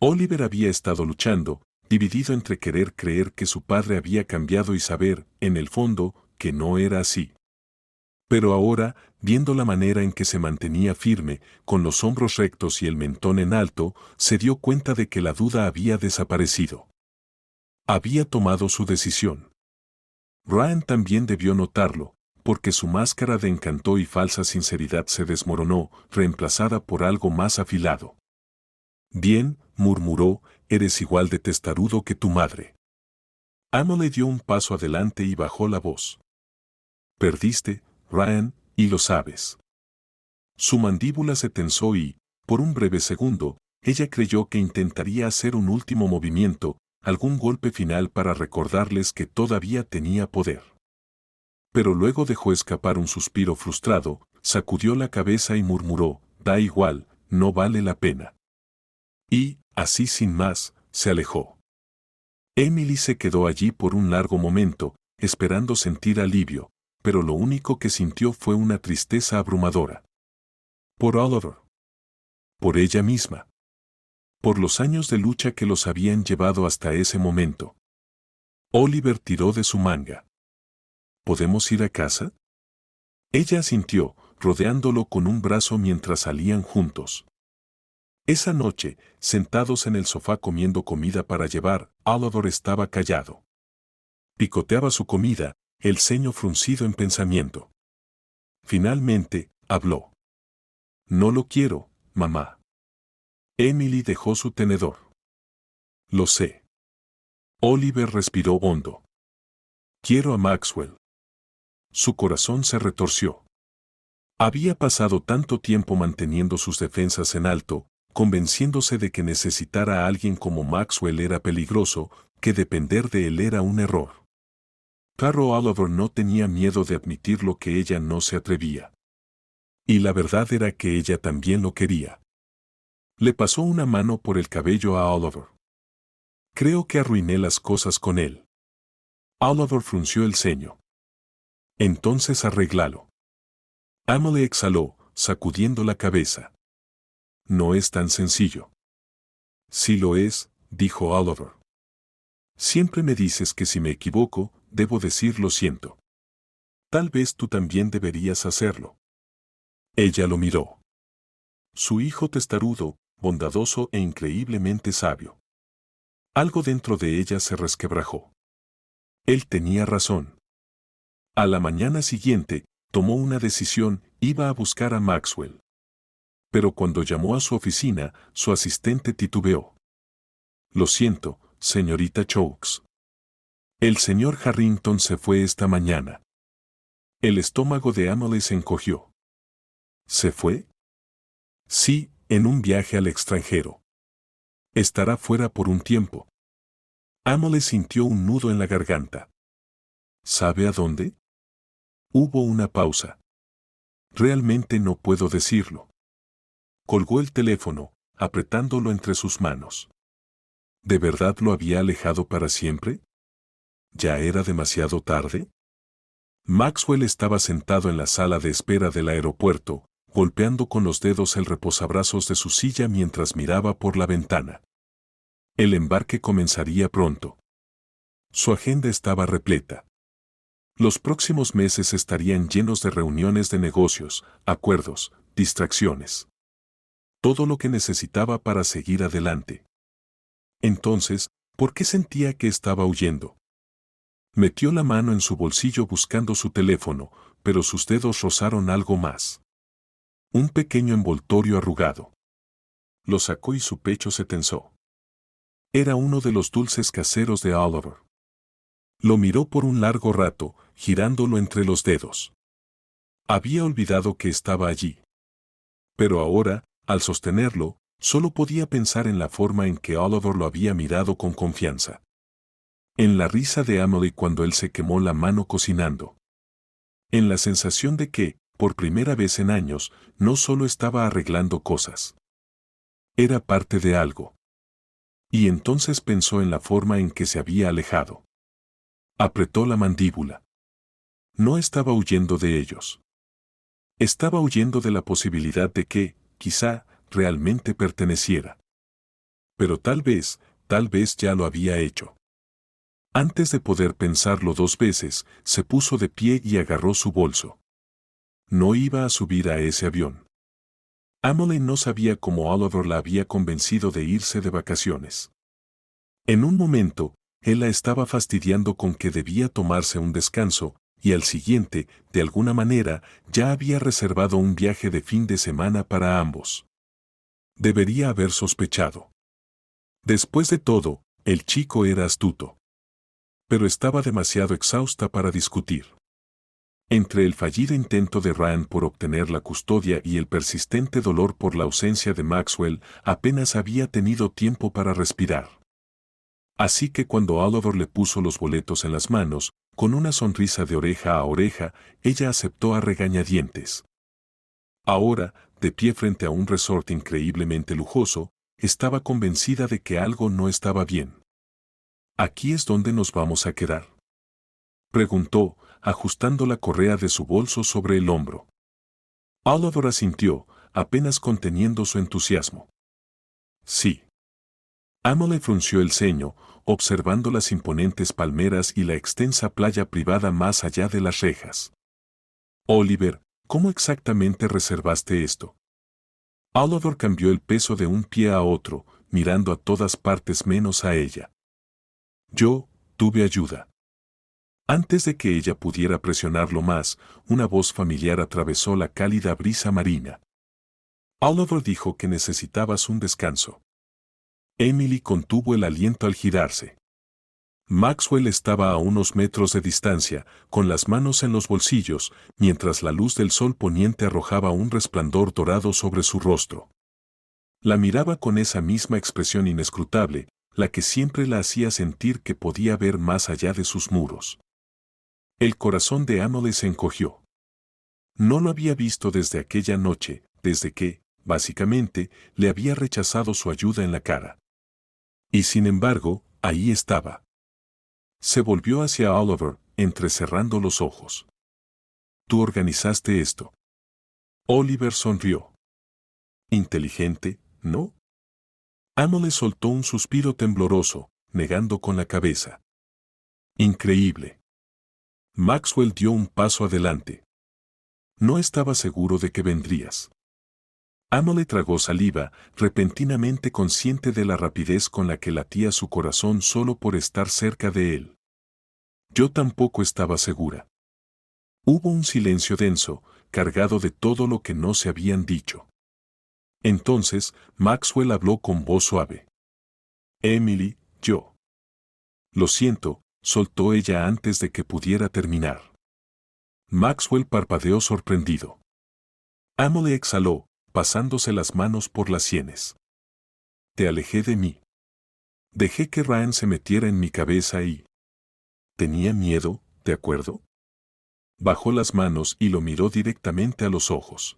Oliver había estado luchando, dividido entre querer creer que su padre había cambiado y saber, en el fondo, que no era así. Pero ahora, viendo la manera en que se mantenía firme, con los hombros rectos y el mentón en alto, se dio cuenta de que la duda había desaparecido. Había tomado su decisión. Ryan también debió notarlo, porque su máscara de encanto y falsa sinceridad se desmoronó, reemplazada por algo más afilado. Bien, murmuró, eres igual de testarudo que tu madre. Emily dio un paso adelante y bajó la voz. Perdiste, Ryan, y lo sabes. Su mandíbula se tensó y, por un breve segundo, ella creyó que intentaría hacer un último movimiento, algún golpe final para recordarles que todavía tenía poder. Pero luego dejó escapar un suspiro frustrado, sacudió la cabeza y murmuró, da igual, no vale la pena. Y, así sin más, se alejó. Emily se quedó allí por un largo momento, esperando sentir alivio, pero lo único que sintió fue una tristeza abrumadora. Por Oliver. Por ella misma. Por los años de lucha que los habían llevado hasta ese momento. Oliver tiró de su manga. ¿Podemos ir a casa? Ella asintió, rodeándolo con un brazo mientras salían juntos. Esa noche, sentados en el sofá comiendo comida para llevar, Oliver estaba callado. Picoteaba su comida, el ceño fruncido en pensamiento. Finalmente, habló. No lo quiero, mamá. Emily dejó su tenedor. Lo sé. Oliver respiró hondo. Quiero a Maxwell. Su corazón se retorció. Había pasado tanto tiempo manteniendo sus defensas en alto, convenciéndose de que necesitar a alguien como Maxwell era peligroso, que depender de él era un error. Claro, Oliver no tenía miedo de admitir lo que ella no se atrevía. Y la verdad era que ella también lo quería. Le pasó una mano por el cabello a Oliver. Creo que arruiné las cosas con él. Oliver frunció el ceño. Entonces arréglalo. Emily exhaló, sacudiendo la cabeza. No es tan sencillo. Sí lo es, dijo Oliver. Siempre me dices que si me equivoco, debo decir lo siento. Tal vez tú también deberías hacerlo. Ella lo miró. Su hijo testarudo, bondadoso e increíblemente sabio. Algo dentro de ella se resquebrajó. Él tenía razón. A la mañana siguiente, tomó una decisión, iba a buscar a Maxwell. Pero cuando llamó a su oficina, su asistente titubeó. Lo siento, señorita Chokes. El señor Harrington se fue esta mañana. El estómago de Emily se encogió. ¿Se fue? Sí, en un viaje al extranjero. Estará fuera por un tiempo. Emily sintió un nudo en la garganta. ¿Sabe a dónde? Hubo una pausa. Realmente no puedo decirlo. Colgó el teléfono, apretándolo entre sus manos. ¿De verdad lo había alejado para siempre? ¿Ya era demasiado tarde? Maxwell estaba sentado en la sala de espera del aeropuerto, golpeando con los dedos el reposabrazos de su silla mientras miraba por la ventana. El embarque comenzaría pronto. Su agenda estaba repleta. Los próximos meses estarían llenos de reuniones de negocios, acuerdos, distracciones. Todo lo que necesitaba para seguir adelante. Entonces, ¿por qué sentía que estaba huyendo? Metió la mano en su bolsillo buscando su teléfono, pero sus dedos rozaron algo más. Un pequeño envoltorio arrugado. Lo sacó y su pecho se tensó. Era uno de los dulces caseros de Oliver. Lo miró por un largo rato, girándolo entre los dedos. Había olvidado que estaba allí. Pero ahora, al sostenerlo, solo podía pensar en la forma en que Oliver lo había mirado con confianza. En la risa de Emily cuando él se quemó la mano cocinando. En la sensación de que, por primera vez en años, no solo estaba arreglando cosas. Era parte de algo. Y entonces pensó en la forma en que se había alejado. Apretó la mandíbula. No estaba huyendo de ellos. Estaba huyendo de la posibilidad de que, quizá, realmente perteneciera. Pero tal vez ya lo había hecho. Antes de poder pensarlo dos veces, se puso de pie y agarró su bolso. No iba a subir a ese avión. Emily no sabía cómo Oliver la había convencido de irse de vacaciones. En un momento, él la estaba fastidiando con que debía tomarse un descanso, y al siguiente, de alguna manera, ya había reservado un viaje de fin de semana para ambos. Debería haber sospechado. Después de todo, el chico era astuto. Pero estaba demasiado exhausta para discutir. Entre el fallido intento de Rand por obtener la custodia y el persistente dolor por la ausencia de Maxwell, apenas había tenido tiempo para respirar. Así que cuando Oliver le puso los boletos en las manos, con una sonrisa de oreja a oreja, ella aceptó a regañadientes. Ahora, de pie frente a un resort increíblemente lujoso, estaba convencida de que algo no estaba bien. ¿Aquí es donde nos vamos a quedar?, preguntó, ajustando la correa de su bolso sobre el hombro. Oliver asintió, apenas conteniendo su entusiasmo. Sí. Emily frunció el ceño, observando las imponentes palmeras y la extensa playa privada más allá de las rejas. Oliver, ¿cómo exactamente reservaste esto? Oliver cambió el peso de un pie a otro, mirando a todas partes menos a ella. Yo, tuve ayuda. Antes de que ella pudiera presionarlo más, una voz familiar atravesó la cálida brisa marina. Oliver dijo que necesitabas un descanso. Emily contuvo el aliento al girarse. Maxwell estaba a unos metros de distancia, con las manos en los bolsillos, mientras la luz del sol poniente arrojaba un resplandor dorado sobre su rostro. La miraba con esa misma expresión inescrutable, la que siempre la hacía sentir que podía ver más allá de sus muros. El corazón de Emily se encogió. No lo había visto desde aquella noche, desde que, básicamente, le había rechazado su ayuda en la cara. Y sin embargo, ahí estaba. Se volvió hacia Oliver, entrecerrando los ojos. tú organizaste esto. Oliver sonrió. Inteligente, ¿no? Emily soltó un suspiro tembloroso, negando con la cabeza. Increíble. Maxwell dio un paso adelante. No estaba seguro de que vendrías. Emily tragó saliva, repentinamente consciente de la rapidez con la que latía su corazón solo por estar cerca de él. Yo tampoco estaba segura. Hubo un silencio denso, cargado de todo lo que no se habían dicho. Entonces, Maxwell habló con voz suave. Emily, yo. Lo siento, soltó ella antes de que pudiera terminar. Maxwell parpadeó sorprendido. Emily exhaló, pasándose las manos por las sienes. Te alejé de mí. Dejé que Ryan se metiera en mi cabeza y... Tenía miedo, ¿de acuerdo? Bajó las manos y lo miró directamente a los ojos.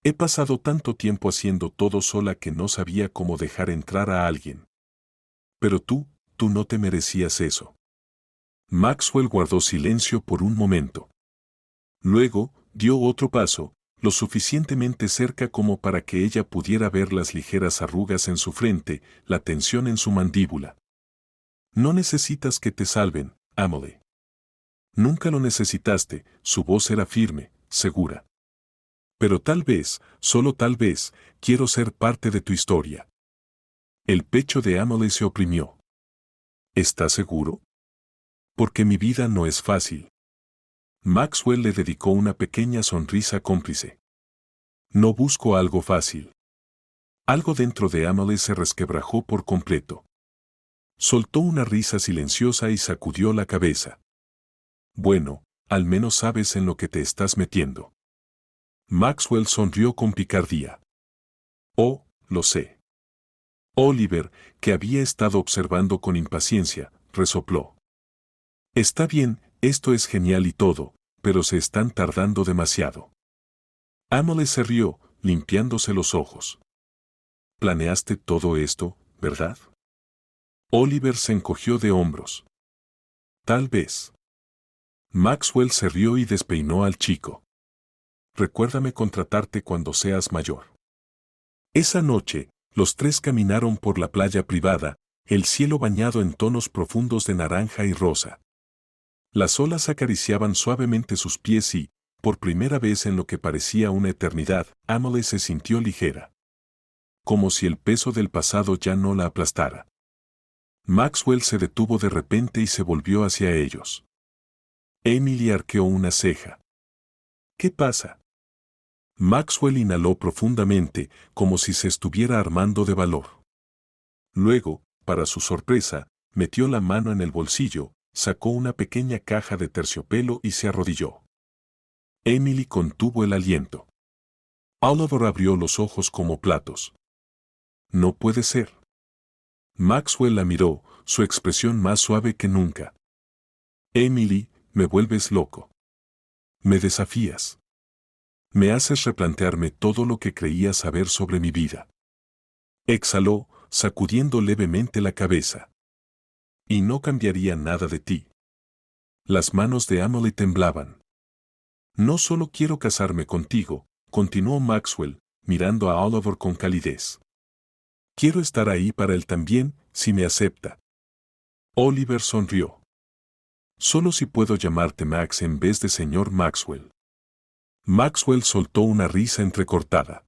He pasado tanto tiempo haciendo todo sola que no sabía cómo dejar entrar a alguien. Pero tú no te merecías eso. Maxwell guardó silencio por un momento. Luego, dio otro paso, lo suficientemente cerca como para que ella pudiera ver las ligeras arrugas en su frente, la tensión en su mandíbula. No necesitas que te salven, Emily. Nunca lo necesitaste, su voz era firme, segura. Pero tal vez, solo tal vez, quiero ser parte de tu historia. El pecho de Emily se oprimió. ¿Estás seguro? Porque mi vida no es fácil. Maxwell le dedicó una pequeña sonrisa cómplice. No busco algo fácil. Algo dentro de Emily se resquebrajó por completo. Soltó una risa silenciosa y sacudió la cabeza. Bueno, al menos sabes en lo que te estás metiendo. Maxwell sonrió con picardía. Oh, lo sé. Oliver, que había estado observando con impaciencia, resopló. Está bien, esto es genial y todo, pero se están tardando demasiado. Emily se rió, limpiándose los ojos. Planeaste todo esto, ¿verdad? Oliver se encogió de hombros. Tal vez. Maxwell se rió y despeinó al chico. Recuérdame contratarte cuando seas mayor. Esa noche, los tres caminaron por la playa privada, el cielo bañado en tonos profundos de naranja y rosa. Las olas acariciaban suavemente sus pies y, por primera vez en lo que parecía una eternidad, Emily se sintió ligera. Como si el peso del pasado ya no la aplastara. Maxwell se detuvo de repente y se volvió hacia ellos. Emily arqueó una ceja. ¿Qué pasa? Maxwell inhaló profundamente, como si se estuviera armando de valor. Luego, para su sorpresa, metió la mano en el bolsillo, sacó una pequeña caja de terciopelo y se arrodilló. Emily contuvo el aliento. Oliver abrió los ojos como platos. No puede ser. Maxwell la miró, su expresión más suave que nunca. Emily, me vuelves loco. Me desafías. Me haces replantearme todo lo que creía saber sobre mi vida. Exhaló, sacudiendo levemente la cabeza. Y no cambiaría nada de ti. Las manos de Emily temblaban. No solo quiero casarme contigo, continuó Maxwell, mirando a Oliver con calidez. Quiero estar ahí para él también, si me acepta. Oliver sonrió. Solo si puedo llamarte Max en vez de señor Maxwell. Maxwell soltó una risa entrecortada.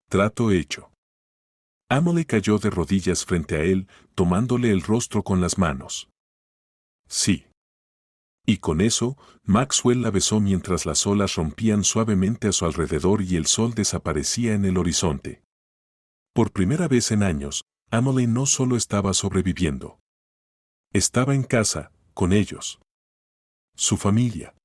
Trato hecho. Emily cayó de rodillas frente a él, tomándole el rostro con las manos. Sí. Y con eso, Maxwell la besó mientras las olas rompían suavemente a su alrededor y el sol desaparecía en el horizonte. Por primera vez en años, Emily no solo estaba sobreviviendo. Estaba en casa, con ellos. Su familia.